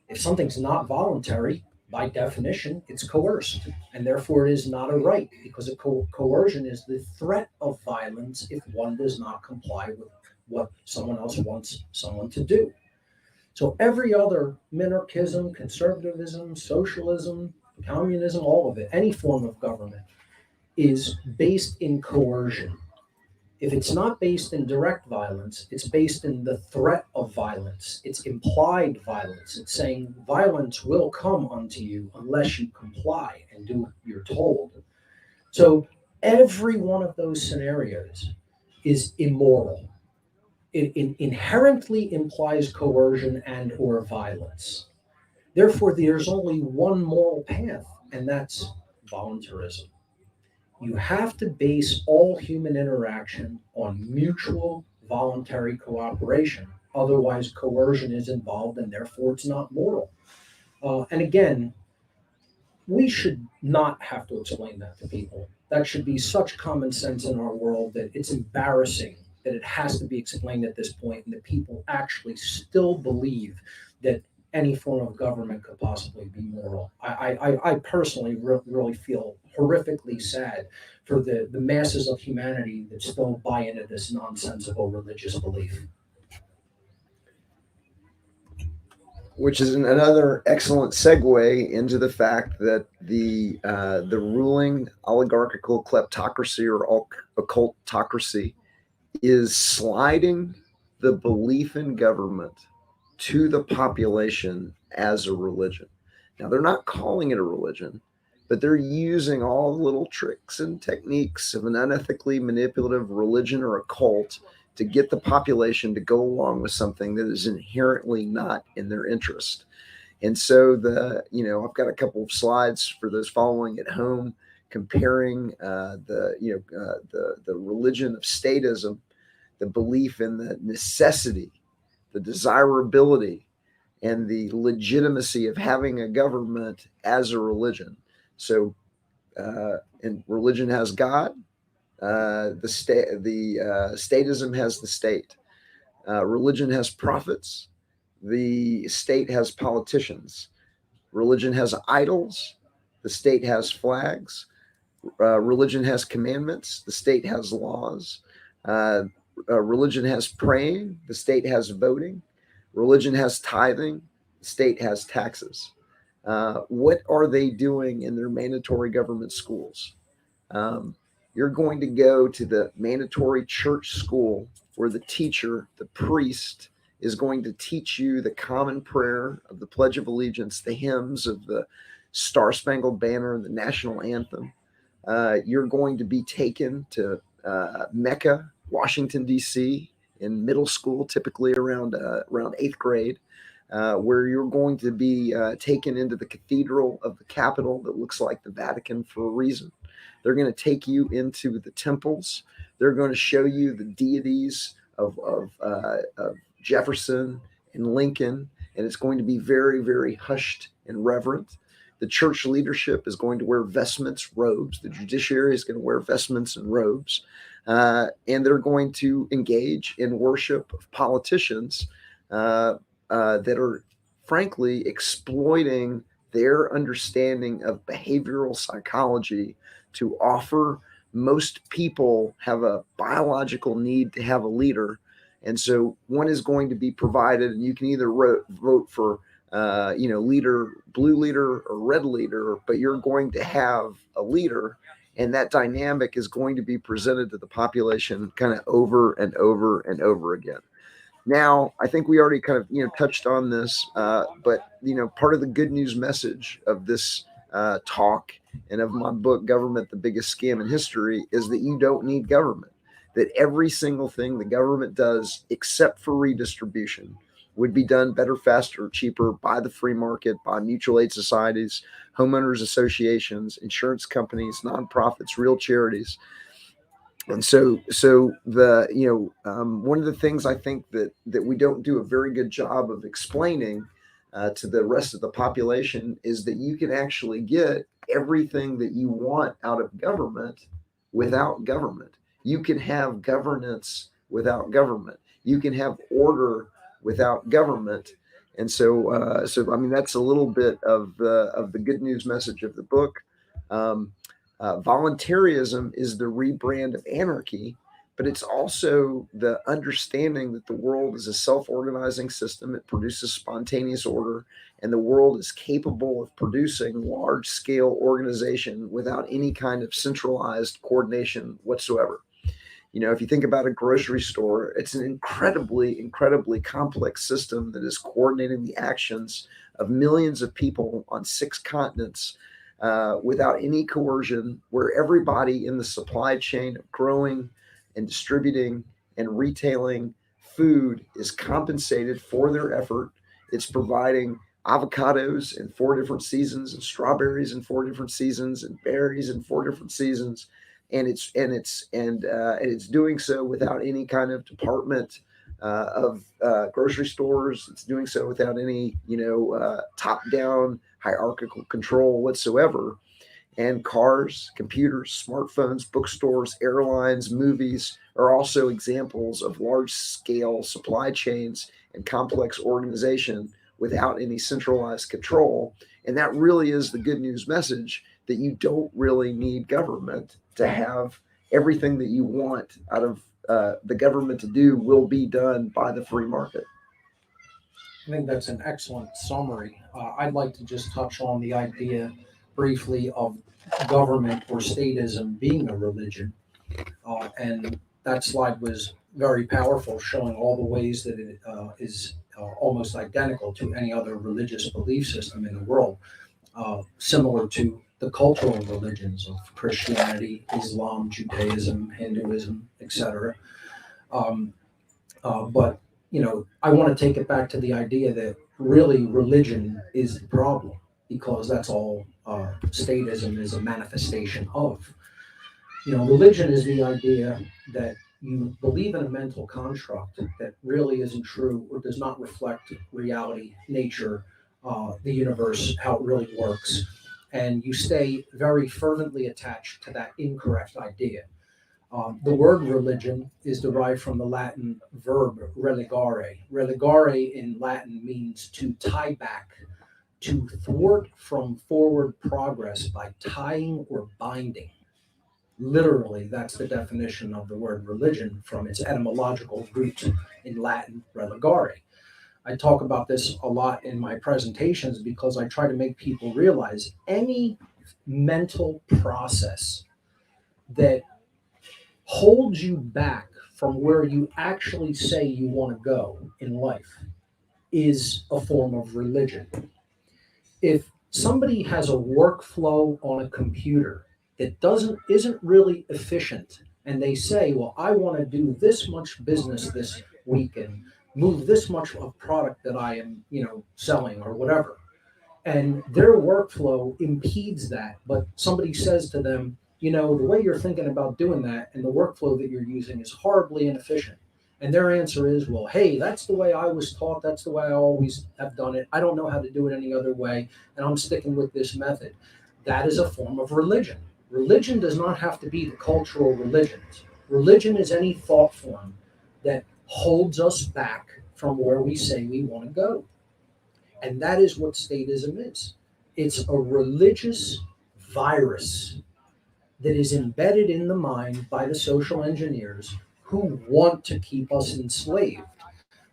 If something's not voluntary, by definition, it's coerced, and therefore it is not a right, because coercion is the threat of violence if one does not comply with what someone else wants someone to do. So every other minarchism, conservatism, socialism, communism, all of it, any form of government is based in coercion. If it's not based in direct violence, it's based in the threat of violence. It's implied violence. It's saying violence will come unto you unless you comply and do what you're told. So every one of those scenarios is immoral. It inherently implies coercion and or violence. Therefore, there's only one moral path, and that's voluntarism. You have to base all human interaction on mutual voluntary cooperation. Otherwise, coercion is involved, and therefore it's not moral. And again, we should not have to explain that to people. That should be such common sense in our world that it's embarrassing that it has to be explained at this point, and that people actually still believe that any form of government could possibly be moral. I personally really feel horrifically sad for the masses of humanity that still buy into this nonsensical religious belief. Which is another excellent segue into the fact that the ruling oligarchical kleptocracy or occultocracy is sliding the belief in government to the population as a religion. Now, they're not calling it a religion, but they're using all the little tricks and techniques of an unethically manipulative religion or a cult to get the population to go along with something that is inherently not in their interest. And so I've got a couple of slides for those following at home comparing the religion of statism, the belief in the necessity, the desirability, and the legitimacy of having a government as a religion. So, and religion has God. Statism has the state. Religion has prophets. The state has politicians. Religion has idols. The state has flags. Religion has commandments. The state has laws. Religion has praying. The state has voting. Religion has tithing. The state has taxes. What are they doing in their mandatory government schools? You're going to go to the mandatory church school where the teacher, the priest, is going to teach you the common prayer of the Pledge of Allegiance, the hymns of the Star-Spangled Banner, the national anthem. You're going to be taken to Mecca, Washington, D.C. in middle school, typically around 8th grade, where you're going to be taken into the cathedral of the Capitol that looks like the Vatican for a reason. They're going to take you into the temples. They're going to show you the deities of Jefferson and Lincoln, and it's going to be very, very hushed and reverent. The church leadership is going to wear vestments, robes. The judiciary is going to wear vestments and robes. And they're going to engage in worship of politicians that are, frankly, exploiting their understanding of behavioral psychology to offer. Most people have a biological need to have a leader. And so one is going to be provided, and you can either vote for leader, blue leader or red leader, but you're going to have a leader, and that dynamic is going to be presented to the population kind of over and over and over again. Now, I think we already kind of touched on this, but part of the good news message of this talk and of my book, Government, the Biggest Scam in History, is that you don't need government. That every single thing the government does, except for redistribution, would be done better, faster, cheaper by the free market, by mutual aid societies, homeowners associations, insurance companies, nonprofits, real charities. And so the one of the things I think that we don't do a very good job of explaining to the rest of the population is that you can actually get everything that you want out of government without government. You can have governance without government. You can have order without government. And so I mean that's a little bit of the good news message of the book. Um, Voluntarism is the rebrand of anarchy, but it's also the understanding that the world is a self-organizing system. It produces spontaneous order, and the world is capable of producing large-scale organization without any kind of centralized coordination whatsoever. If you think about a grocery store, it's an incredibly complex system that is coordinating the actions of millions of people on 6 continents without any coercion, where everybody in the supply chain of growing and distributing and retailing food is compensated for their effort. It's providing avocados in 4 different seasons, and strawberries in 4 different seasons, and berries in 4 different seasons, and it's doing so without any kind of department of grocery stores. It's doing so without any top-down hierarchical control whatsoever. And cars, computers, smartphones, bookstores, airlines, movies are also examples of large-scale supply chains and complex organization without any centralized control. And that really is the good news message, that you don't really need government to have everything that you want out of the government to do will be done by the free market. I think that's an excellent summary. I'd like to just touch on the idea briefly of government or statism being a religion. And that slide was very powerful, showing all the ways that it is almost identical to any other religious belief system in the world, similar to the cultural religions of Christianity, Islam, Judaism, Hinduism, etc. But I want to take it back to the idea that really religion is the problem, because that's all statism is a manifestation of. Religion is the idea that you believe in a mental construct that really isn't true or does not reflect reality, nature, the universe, how it really works. And you stay very fervently attached to that incorrect idea. The word religion is derived from the Latin verb religare. Religare in Latin means to tie back, to thwart from forward progress by tying or binding. Literally, that's the definition of the word religion from its etymological root in Latin, religare. I talk about this a lot in my presentations because I try to make people realize any mental process that holds you back from where you actually say you want to go in life is a form of religion. If somebody has a workflow on a computer that isn't really efficient, and they say, well, I want to do this much business this week and move this much of product that I am selling or whatever, and their workflow impedes that, but somebody says to them, the way you're thinking about doing that and the workflow that you're using is horribly inefficient. And their answer is, well, hey, that's the way I was taught. That's the way I always have done it. I don't know how to do it any other way, and I'm sticking with this method. That is a form of religion. Religion does not have to be the cultural religions. Religion is any thought form that holds us back from where we say we want to go. And that is what statism is. It's a religious virus that is embedded in the mind by the social engineers who want to keep us enslaved.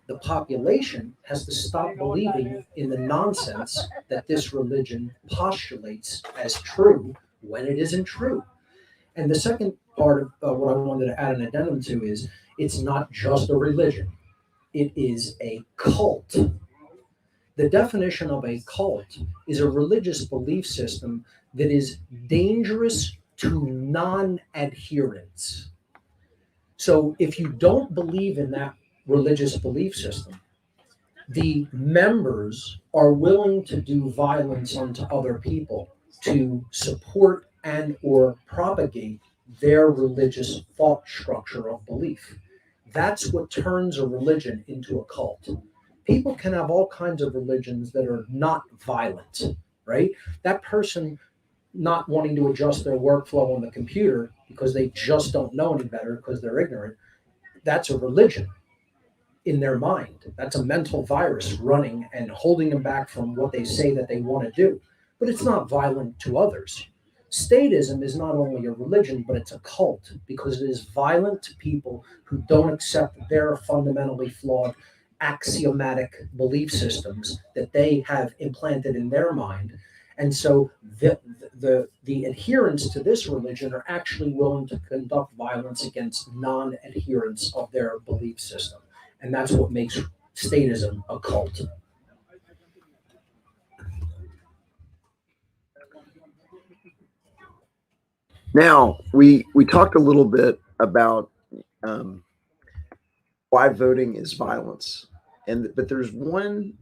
The population has to stop believing in the nonsense that this religion postulates as true when it isn't true. And the second part of what I wanted to add an addendum to is it's not just a religion, it is a cult. The definition of a cult is a religious belief system that is dangerous to non-adherents. So if you don't believe in that religious belief system, the members are willing to do violence unto other people to support and or propagate their religious thought structure of belief. That's what turns a religion into a cult. People can have all kinds of religions that are not violent, right? That person not wanting to adjust their workflow on the computer because they just don't know any better because they're ignorant, that's a religion in their mind. That's a mental virus running and holding them back from what they say that they want to do. But it's not violent to others. Statism is not only a religion, but it's a cult because it is violent to people who don't accept their fundamentally flawed axiomatic belief systems that they have implanted in their mind. And so the adherents to this religion are actually willing to conduct violence against non-adherents of their belief system. And that's what makes statism a cult. Now, we talked a little bit about why voting is violence, but there's one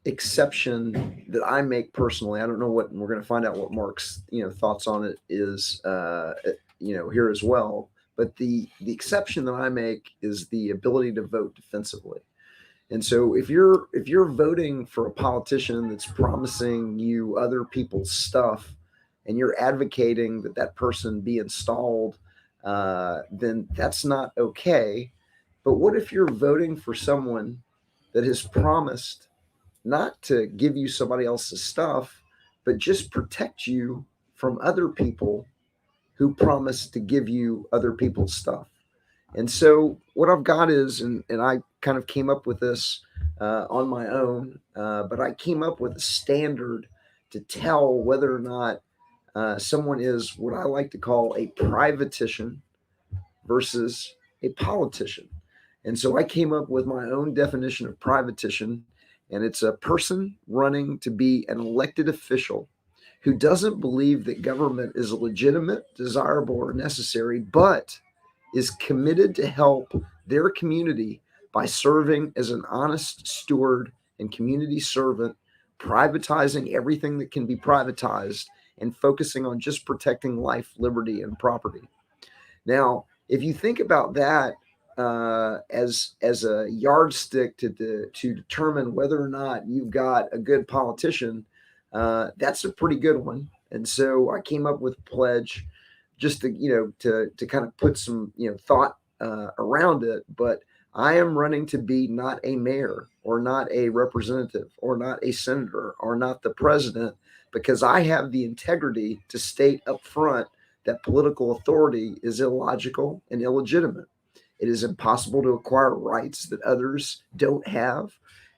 exception that I make personally. I don't know what, and we're going to find out what Mark's thoughts on it is here as well. But the exception that I make is the ability to vote defensively. And so if you're voting for a politician that's promising you other people's stuff, and you're advocating that person be installed, then that's not okay. But what if you're voting for someone that has promised not to give you somebody else's stuff, but just protect you from other people who promise to give you other people's stuff? And so what I've got is, and I kind of came up with this on my own, but I came up with a standard to tell whether or not someone is what I like to call a privatician versus a politician. And so I came up with my own definition of privatician, and it's a person running to be an elected official who doesn't believe that government is legitimate, desirable, or necessary, but is committed to help their community by serving as an honest steward and community servant, privatizing everything that can be privatized, and focusing on just protecting life, liberty, and property. Now, if you think about that as a yardstick to determine whether or not you've got a good politician, that's a pretty good one. And so I came up with a pledge just to kind of put some thought around it. But I am running to be not a mayor or not a representative or not a senator or not the president, because I have the integrity to state up front that political authority is illogical and illegitimate. It is impossible to acquire rights that others don't have,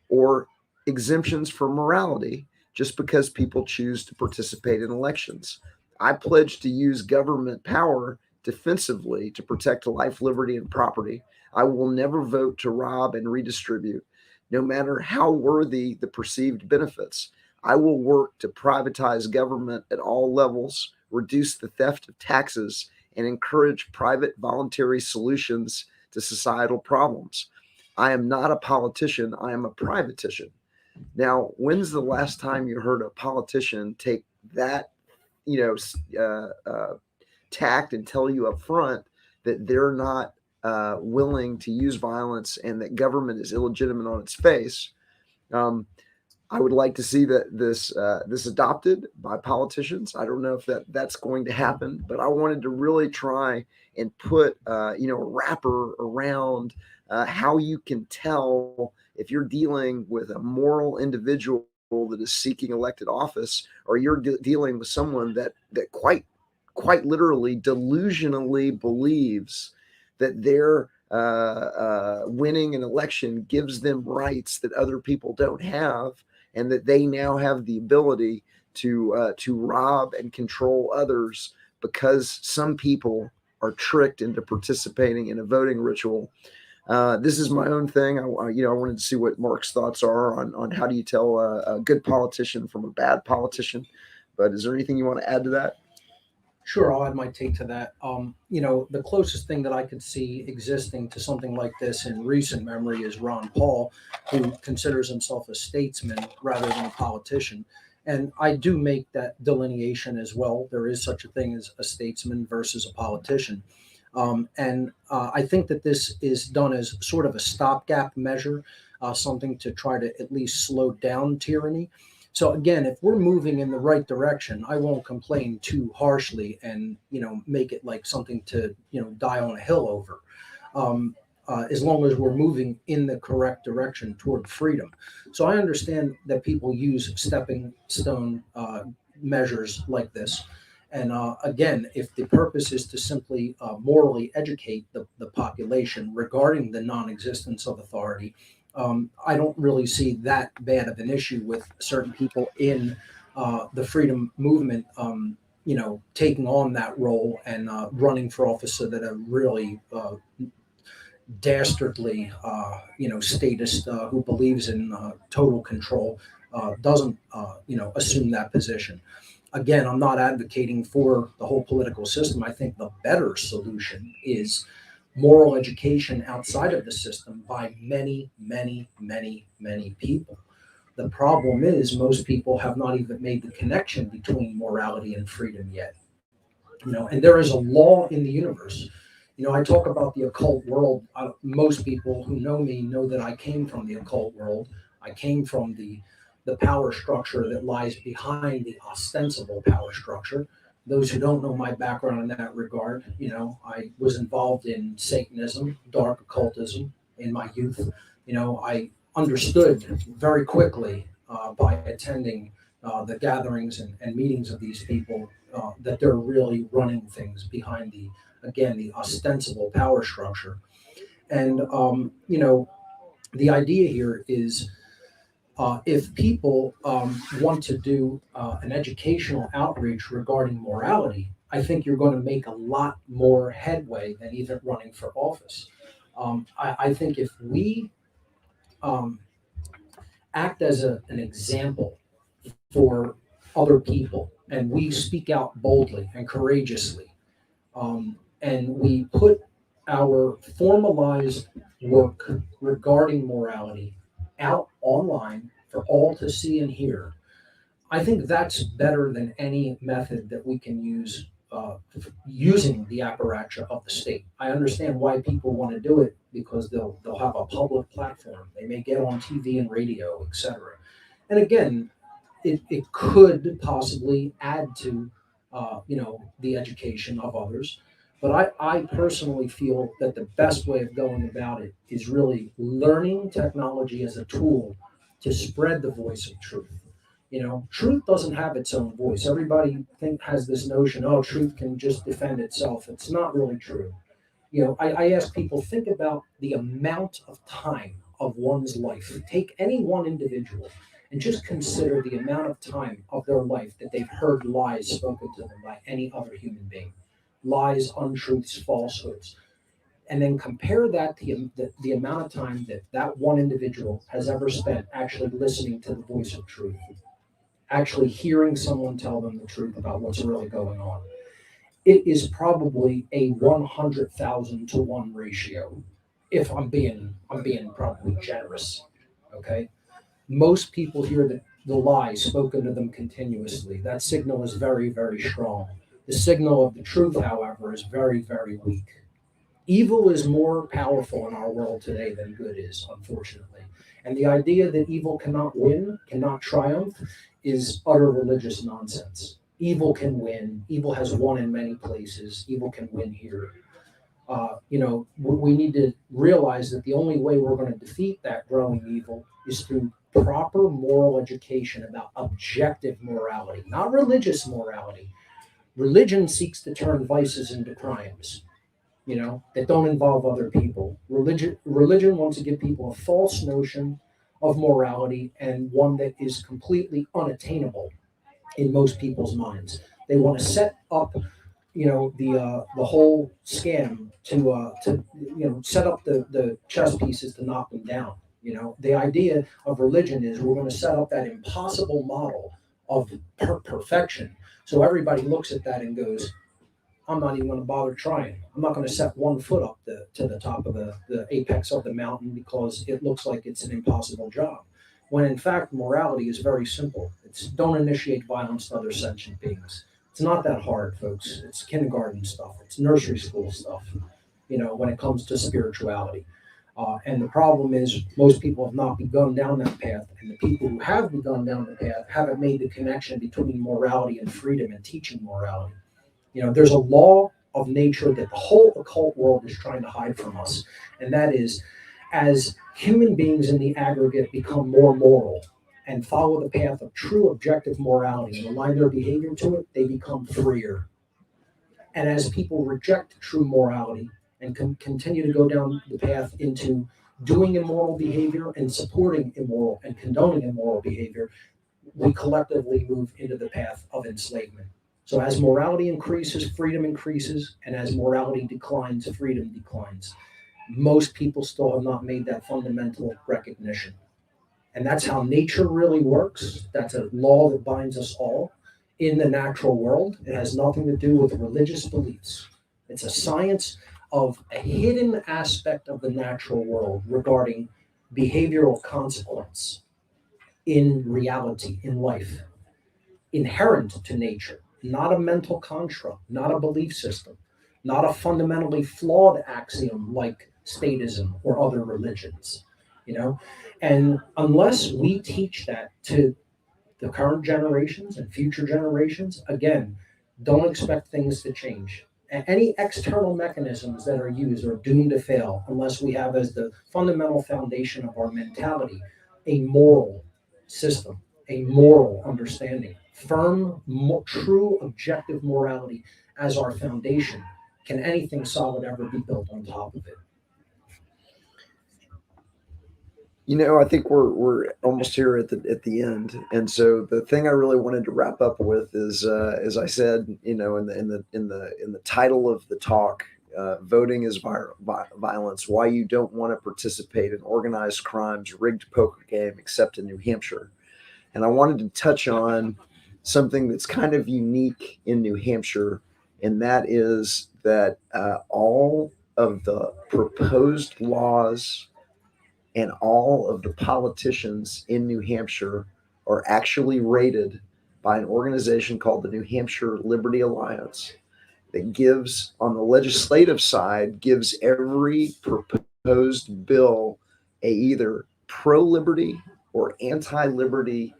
or exemptions from morality just because people choose to participate in elections. I pledge to use government power defensively to protect life, liberty, and property. I will never vote to rob and redistribute, no matter how worthy the perceived benefits. I will work to privatize government at all levels, reduce the theft of taxes, and encourage private voluntary solutions to societal problems. I am not a politician. I am a privatician. Now, when's the last time you heard a politician take that, tact and tell you up front that they're not willing to use violence and that government is illegitimate on its face? I would like to see that this adopted by politicians. I don't know if that's going to happen, but I wanted to really try and put a wrapper around how you can tell if you're dealing with a moral individual that is seeking elected office, or you're dealing with someone that quite literally delusionally believes that their winning an election gives them rights that other people don't have, and that they now have the ability to rob and control others because some people are tricked into participating in a voting ritual. This is my own thing. I wanted to see what Mark's thoughts are on how do you tell a good politician from a bad politician. But is there anything you want to add to that? Sure, I'll add my take to that. The closest thing that I could see existing to something like this in recent memory is Ron Paul, who considers himself a statesman rather than a politician. And I do make that delineation as well. There is such a thing as a statesman versus a politician. And I think that this is done as sort of a stopgap measure, something to try to at least slow down tyranny. So again, if we're moving in the right direction, I won't complain too harshly and make it like something to die on a hill over. As long as we're moving in the correct direction toward freedom. So I understand that people use stepping stone measures like this. And again, if the purpose is to simply morally educate the population regarding the non-existence of authority, I don't really see that bad of an issue with certain people in the freedom movement, taking on that role and running for office so that a really dastardly, statist who believes in total control doesn't, assume that position. Again, I'm not advocating for the whole political system. I think the better solution is moral education outside of the system by many, many, many, many people. The problem is most people have not even made the connection between morality and freedom yet. And there is a law in the universe. I talk about the occult world. Most people who know me know that I came from the occult world. I came from the power structure that lies behind the ostensible power structure. Those who don't know my background in that regard, I was involved in Satanism, dark occultism in my youth. I understood very quickly by attending the gatherings and meetings of these people that they're really running things behind the ostensible power structure. And, the idea here is if people want to do an educational outreach regarding morality, I think you're going to make a lot more headway than even running for office. I think if we act as an example for other people and we speak out boldly and courageously, and we put our formalized work regarding morality out online for all to see and hear, I think that's better than any method that we can use using the apparatus of the state. I understand why people want to do it because they'll have a public platform. They may get on TV and radio, etc. And again, it could possibly add to the education of others. But I personally feel that the best way of going about it is really learning technology as a tool to spread the voice of truth. Truth doesn't have its own voice. Everybody has this notion, oh, truth can just defend itself. It's not really true. I ask people, think about the amount of time of one's life. Take any one individual and just consider the amount of time of their life that they've heard lies spoken to them by any other human being. Lies, untruths, falsehoods. And then compare that to the amount of time that one individual has ever spent actually listening to the voice of truth, actually hearing someone tell them the truth about what's really going on. It is probably a 100,000 to 1 ratio. If I'm being probably generous, okay? Most people hear the lie spoken to them continuously. That signal is very, very strong. The signal of the truth, however, is very, very weak. Evil is more powerful in our world today than good is, unfortunately. And the idea that evil cannot win, cannot triumph, is utter religious nonsense. Evil can win. Evil has won in many places. Evil can win here. We need to realize that the only way we're going to defeat that growing evil is through proper moral education about objective morality, not religious morality. Religion seeks to turn vices into crimes, that don't involve other people. Religion wants to give people a false notion of morality and one that is completely unattainable in most people's minds. They want to set up, the whole scam to set up the chess pieces to knock them down. The idea of religion is we're going to set up that impossible model of perfection. So everybody looks at that and goes, I'm not even going to bother trying. I'm not going to set 1 foot up to the top of the apex of the mountain because it looks like it's an impossible job. when in fact morality is very simple. It's don't initiate violence to other sentient beings. It's not that hard, folks. It's kindergarten stuff. It's nursery school stuff, when it comes to spirituality. And the problem is most people have not begun down that path, and the people who have begun down the path haven't made the connection between morality and freedom and teaching morality. There's a law of nature that the whole occult world is trying to hide from us, and that is, as human beings in the aggregate become more moral and follow the path of true objective morality and align their behavior to it, they become freer. And as people reject true morality and continue to go down the path into doing immoral behavior and supporting immoral and condoning immoral behavior, we collectively move into the path of enslavement. So as morality increases, freedom increases, and as morality declines, freedom declines. Most people still have not made that fundamental recognition. And that's how nature really works. That's a law that binds us all in the natural world. It has nothing to do with religious beliefs. It's a science of a hidden aspect of the natural world regarding behavioral consequence in reality, in life, inherent to nature, not a mental construct, not a belief system, not a fundamentally flawed axiom like statism or other religions, And unless we teach that to the current generations and future generations, again, don't expect things to change. And any external mechanisms that are used are doomed to fail unless we have as the fundamental foundation of our mentality a moral system, a moral understanding, firm, true, objective morality as our foundation. Can anything solid ever be built on top of it? I think we're almost here at the end, and so the thing I really wanted to wrap up with is, as I said, in the title of the talk, voting is violence. Why you don't want to participate in organized crimes, rigged poker game, except in New Hampshire. And I wanted to touch on something that's kind of unique in New Hampshire, and that is that all of the proposed laws and all of the politicians in New Hampshire are actually rated by an organization called the New Hampshire Liberty Alliance that gives, on the legislative side, gives every proposed bill a either pro-liberty or anti-liberty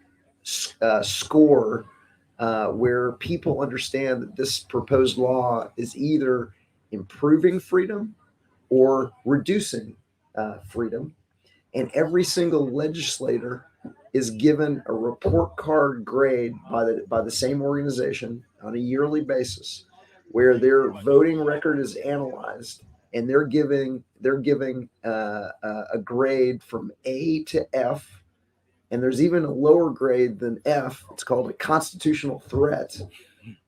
score, where people understand that this proposed law is either improving freedom or reducing freedom. And every single legislator is given a report card grade by the same organization on a yearly basis, where their voting record is analyzed, and they're giving a grade from A to F, and there's even a lower grade than F. It's called a constitutional threat.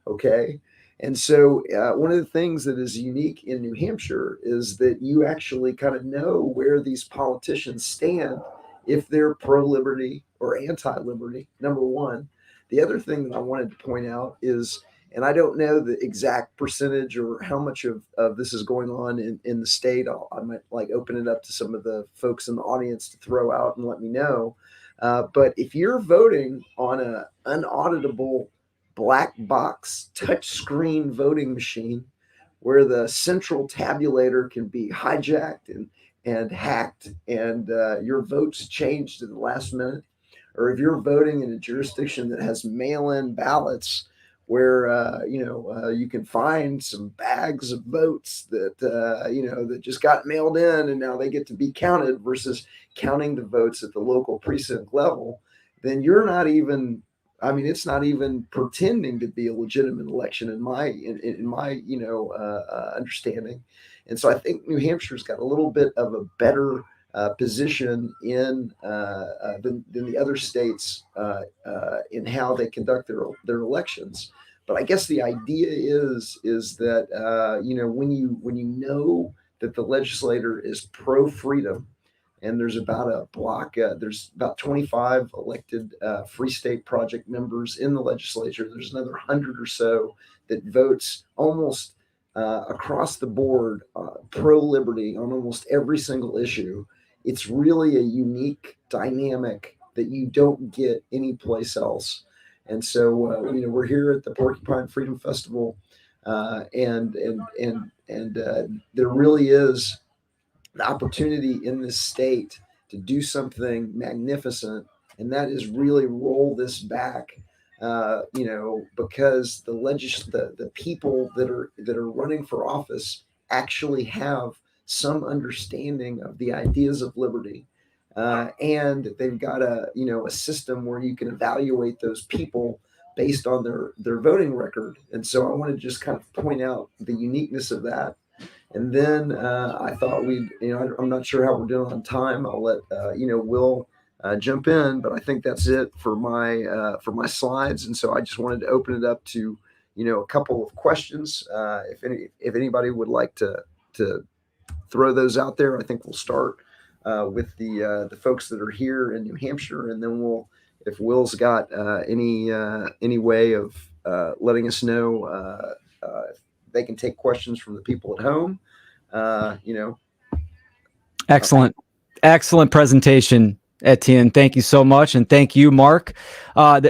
Okay. And so one of the things that is unique in New Hampshire is that you actually kind of know where these politicians stand, if they're pro-liberty or anti-liberty, number one. The other thing that I wanted to point out is, and I don't know the exact percentage or how much of this is going on in the state. I might open it up to some of the folks in the audience to throw out and let me know. But if you're voting on an unauditable black box touchscreen voting machine where the central tabulator can be hijacked and hacked, and your votes changed at the last minute, or if you're voting in a jurisdiction that has mail-in ballots where you can find some bags of votes that that just got mailed in and now they get to be counted versus counting the votes at the local precinct level, then you're not even, it's not even pretending to be a legitimate election in my understanding. And so I think New Hampshire's got a little bit of a better position in than the other states in how they conduct their elections. But I guess the idea is that when you know that the legislator is pro freedom, and there's about a block, there's about 25 elected Free State Project members in the legislature. There's another 100 or so that votes almost across the board pro-liberty on almost every single issue. It's really a unique, dynamic that you don't get anyplace else. And so, we're here at the Porcupine Freedom Festival, and there really is an opportunity in this state to do something magnificent, and that is really roll this back. Because the people that are running for office actually have some understanding of the ideas of liberty, and they've got a system where you can evaluate those people based on their voting record. And so I want to just kind of point out the uniqueness of that. And then I thought I'm not sure how we're doing on time. I'll let Will jump in, but I think that's it for my slides. And so I just wanted to open it up to a couple of questions. If anybody would like to throw those out there, I think we'll start with the folks that are here in New Hampshire, and then if Will's got any way of letting us know if they can take questions from the people at home. Excellent presentation, Etienne. Thank you so much, and thank you, Mark.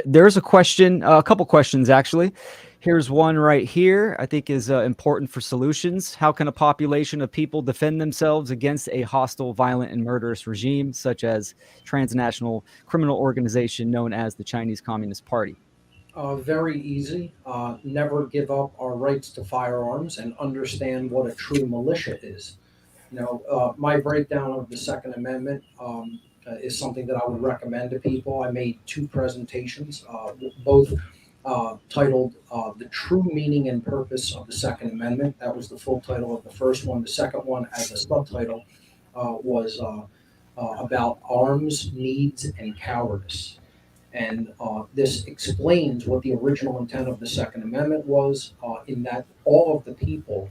There's a couple questions actually. Here's one right here I think is important for solutions. How can a population of people defend themselves against a hostile, violent, and murderous regime, such as transnational criminal organization known as the Chinese Communist Party? Very easy. Never give up our rights to firearms and understand what a true militia is. My breakdown of the Second Amendment is something that I would recommend to people. I made 2 presentations, both titled The True Meaning and Purpose of the Second Amendment. That was the full title of the first one. The second one, as a subtitle, was about arms, needs, and cowardice. And this explains what the original intent of the Second Amendment was, in that all of the people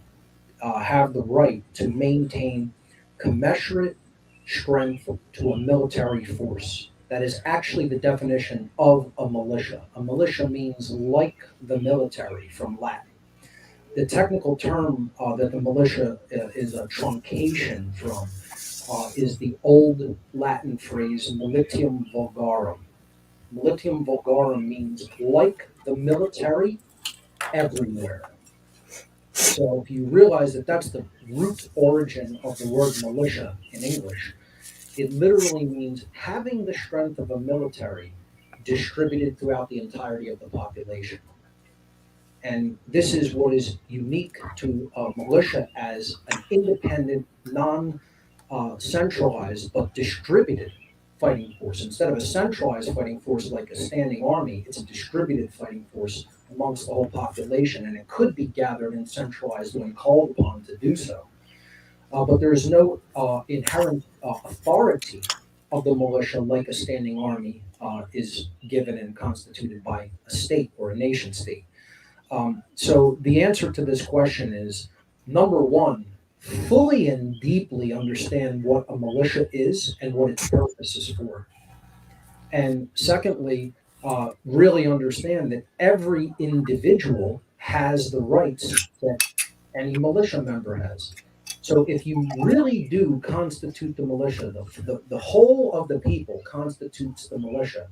have the right to maintain commensurate strength to a military force. That is actually the definition of a militia. A militia means like the military from Latin. The technical term that the militia is a truncation from is the old Latin phrase militium vulgarum. Militium vulgarum means like the military everywhere. So if you realize that that's the root origin of the word militia in English, it literally means having the strength of a military distributed throughout the entirety of the population. And this is what is unique to a militia as an independent, non-centralized, but distributed fighting force. Instead of a centralized fighting force like a standing army, it's a distributed fighting force amongst the whole population, and it could be gathered and centralized when called upon to do so. But there is no inherent authority of the militia like a standing army is given and constituted by a state or a nation state. So the answer to this question is, number one, fully and deeply understand what a militia is and what its purpose is for. And secondly, really understand that every individual has the rights that any militia member has. So if you really do constitute the militia, the whole of the people constitutes the militia,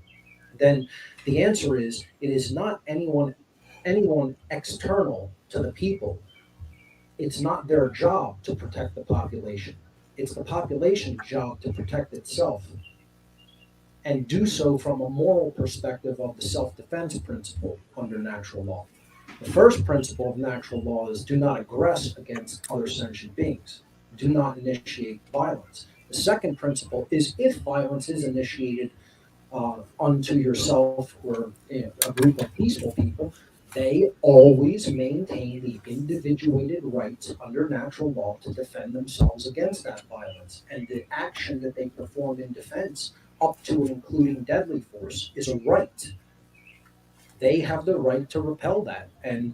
then the answer is it is not anyone external to the people. It's not their job to protect the population. It's the population's job to protect itself, and do so from a moral perspective of the self-defense principle under natural law. The first principle of natural law is do not aggress against other sentient beings. Do not initiate violence. The second principle is if violence is initiated unto yourself or a group of peaceful people, they always maintain the individuated rights under natural law to defend themselves against that violence. And the action that they perform in defense, up to and including deadly force, is a right. They have the right to repel that. And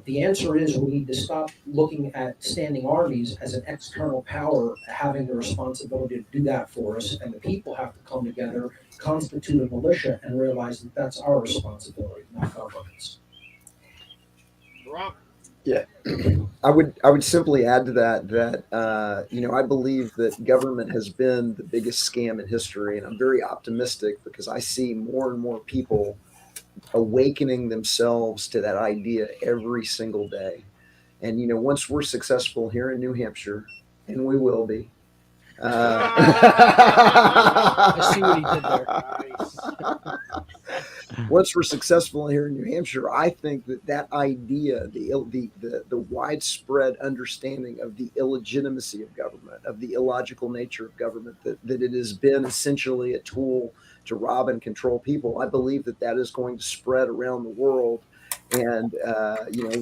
the answer is we need to stop looking at standing armies as an external power having the responsibility to do that for us, and the people have to come together, constitute a militia, and realize that that's our responsibility, not government's. Rob? Yeah. I would simply add to that you know, I believe that government has been the biggest scam in history, and I'm very optimistic because I see more and more people awakening themselves to that idea every single day. And you know, once we're successful here in New Hampshire, and we will be. I see what he did there. Once we're successful here in New Hampshire, I think that idea, the widespread understanding of the illegitimacy of government, of the illogical nature of government, that it has been essentially a tool to rob and control people, I believe that is going to spread around the world. And you know,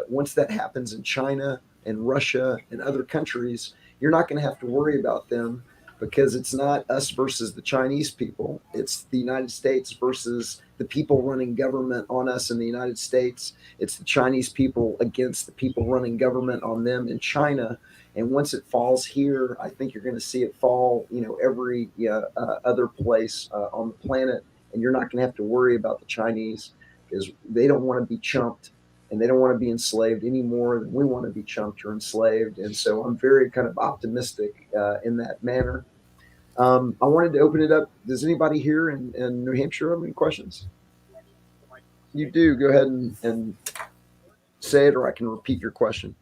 once that happens in China and Russia and other countries, you're not going to have to worry about them, because it's not us versus the Chinese people. It's the United States versus the people running government on us in the United States. It's the Chinese people against the people running government on them in China. And once it falls here, I think you're going to see it fall, you know, every other place on the planet. And you're not going to have to worry about the Chinese, because they don't want to be chumped, and they don't want to be enslaved any more than we want to be chumped or enslaved. And so I'm very kind of optimistic in that manner. I wanted to open it up. Does anybody here in New Hampshire have any questions? You do. Go ahead and say it, or I can repeat your question.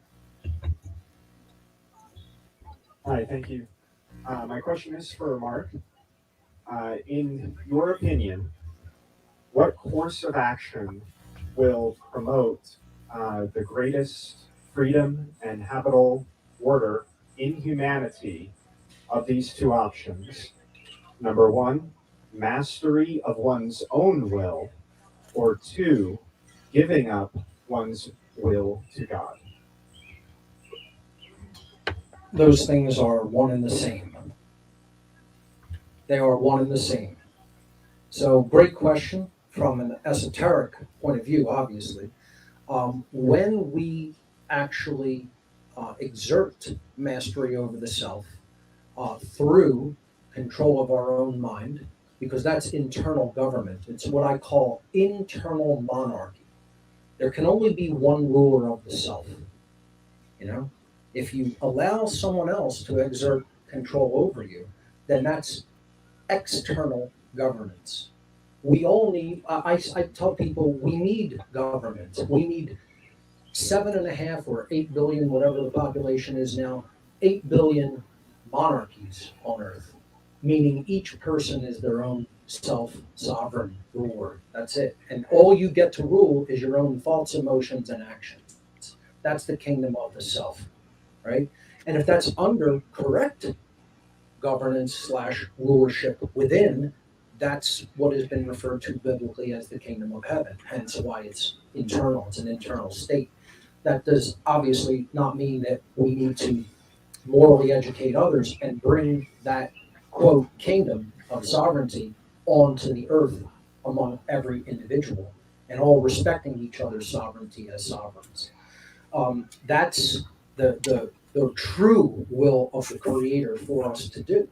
Hi, thank you. My question is for Mark. In your opinion, what course of action will promote the greatest freedom and habitable order in humanity of these two options? Number one, mastery of one's own will, or two, giving up one's will to God. Those things are one and the same. They are one and the same. So, great question from an esoteric point of view, obviously. When we actually exert mastery over the self through control of our own mind, because that's internal government, it's what I call internal monarchy. There can only be one ruler of the self. You know, if you allow someone else to exert control over you, then that's external governance. We all need, I tell people, we need government. We need 7.5 or 8 billion, whatever the population is now, 8 billion monarchies on Earth, meaning each person is their own self-sovereign ruler. That's it. And all you get to rule is your own thoughts, emotions, and actions. That's the kingdom of the self, right? And if that's under correct governance / rulership within, that's what has been referred to biblically as the kingdom of heaven, hence why it's internal. It's an internal state. That does obviously not mean that we need to morally educate others and bring that, quote, kingdom of sovereignty onto the earth among every individual, and all respecting each other's sovereignty as sovereigns. That's the true will of the Creator for us to do.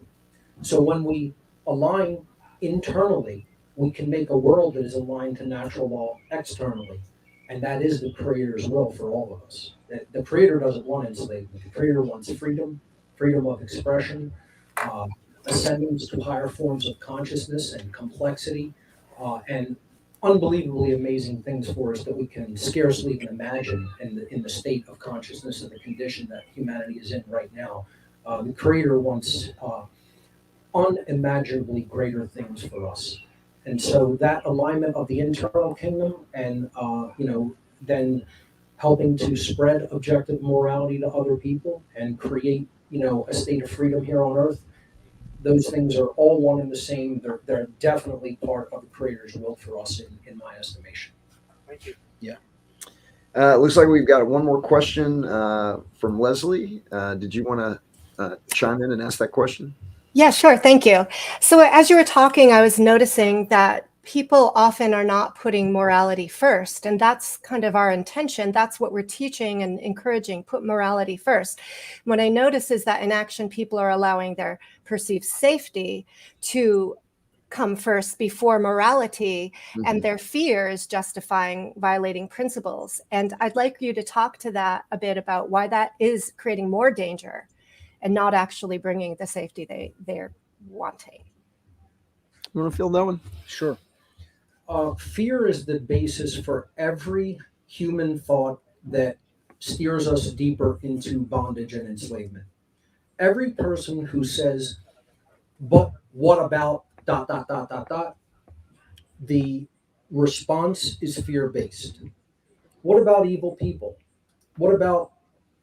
So when we align internally, we can make a world that is aligned to natural law externally. And that is the Creator's will for all of us. The Creator doesn't want enslavement. The Creator wants freedom, freedom of expression, ascendance to higher forms of consciousness and complexity, and unbelievably amazing things for us that we can scarcely even imagine in the state of consciousness and the condition that humanity is in right now. The Creator wants unimaginably greater things for us. And so that alignment of the internal kingdom and, then helping to spread objective morality to other people and create, a state of freedom here on earth, those things are all one and the same. They're definitely part of the Creator's will for us in my estimation. Thank you. Yeah. Looks like we've got one more question from Leslie. Did you want to chime in and ask that question? Yeah, sure. Thank you. So as you were talking, I was noticing that people often are not putting morality first. And that's kind of our intention. That's what we're teaching and encouraging, put morality first. What I notice is that in action, people are allowing their perceived safety to come first before morality, and their fears justifying violating principles. And I'd like you to talk to that a bit about why that is creating more danger and not actually bringing the safety they're wanting. You want to field that one? Sure. Fear is the basis for every human thought that steers us deeper into bondage and enslavement. Every person who says, but what about ... the response is fear-based. What about evil people? What about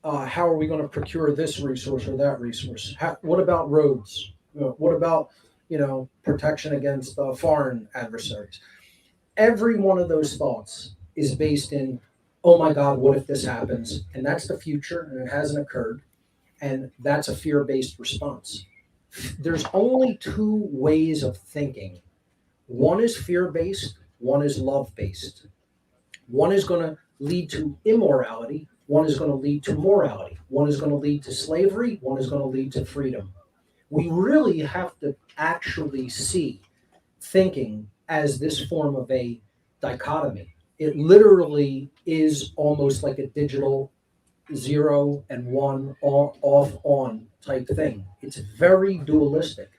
how are we going to procure this resource or that resource? What about roads? What about, protection against foreign adversaries? Every one of those thoughts is based in, oh my God, what if this happens? And that's the future, and it hasn't occurred. And that's a fear-based response. There's only two ways of thinking. One is fear-based, one is love-based. One is going to lead to immorality, one is going to lead to morality. One is going to lead to slavery, one is going to lead to freedom. We really have to actually see thinking as this form of a dichotomy. It literally is almost like a digital 0 and 1 off on type thing. It's very dualistic.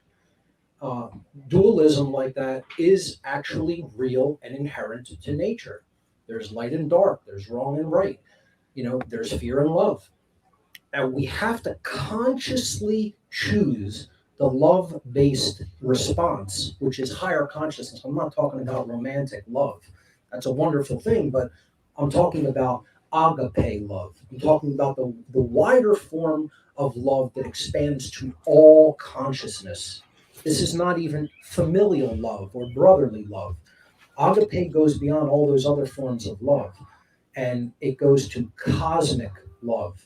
Dualism like that is actually real and inherent to nature. There's light and dark, there's wrong and right, there's fear and love. And we have to consciously choose the love-based response, which is higher consciousness. I'm not talking about romantic love. That's a wonderful thing, but I'm talking about agape love. I'm talking about the wider form of love that expands to all consciousness. This is not even familial love or brotherly love. Agape goes beyond all those other forms of love, and it goes to cosmic love,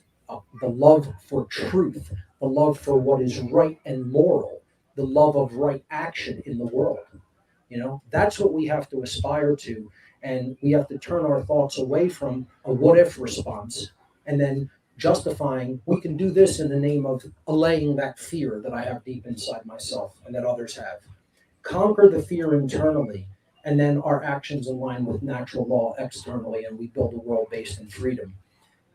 the love for truth, the love for what is right and moral, the love of right action in the world. That's what we have to aspire to, and we have to turn our thoughts away from a what-if response and then justifying, we can do this in the name of allaying that fear that I have deep inside myself and that others have. Conquer the fear internally, and then our actions align with natural law externally, and we build a world based in freedom.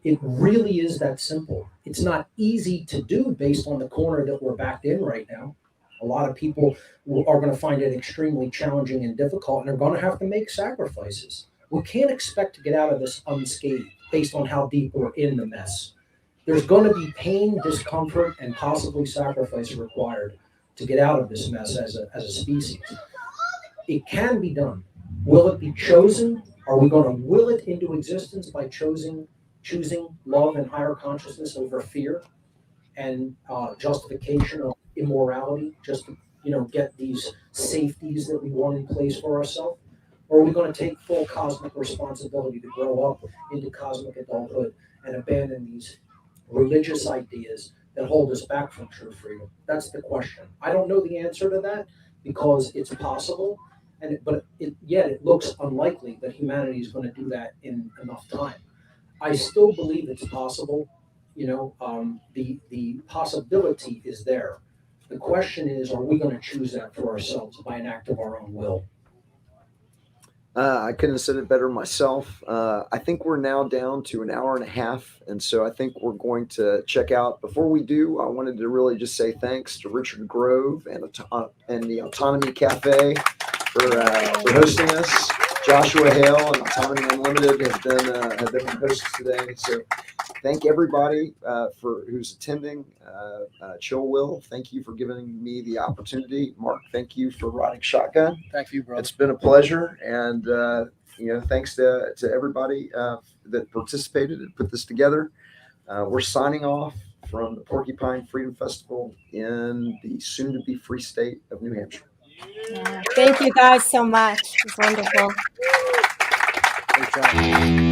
It really is that simple. It's not easy to do based on the corner that we're backed in right now. A lot of people are going to find it extremely challenging and difficult, and they're going to have to make sacrifices. We can't expect to get out of this unscathed based on how deep we're in the mess. There's going to be pain, discomfort, and possibly sacrifice required to get out of this mess as a species. It can be done. Will it be chosen? Are we going to will it into existence by choosing love and higher consciousness over fear and justification of immorality just to get these safeties that we want in place for ourselves? Or are we going to take full cosmic responsibility to grow up into cosmic adulthood and abandon these religious ideas that hold us back from true freedom? That's the question. I don't know the answer to that because it's possible, but it looks unlikely that humanity is going to do that in enough time. I still believe it's possible. The possibility is there. The question is, are we going to choose that for ourselves by an act of our own will? I couldn't have said it better myself. I think we're now down to an hour and a half. And so I think we're going to check out. Before we do, I wanted to really just say thanks to Richard Grove and the Autonomy Cafe for hosting us. Joshua Hale and Autonomy Unlimited have been hosts today. So thank everybody for who's attending. Chill Will, thank you for giving me the opportunity. Mark, thank you for riding shotgun. Thank you, brother. It's been a pleasure, and thanks to everybody that participated and put this together. We're signing off from the Porcupine Freedom Festival in the soon-to-be free state of New Hampshire. Yeah. Thank you guys so much. It was wonderful. Great job.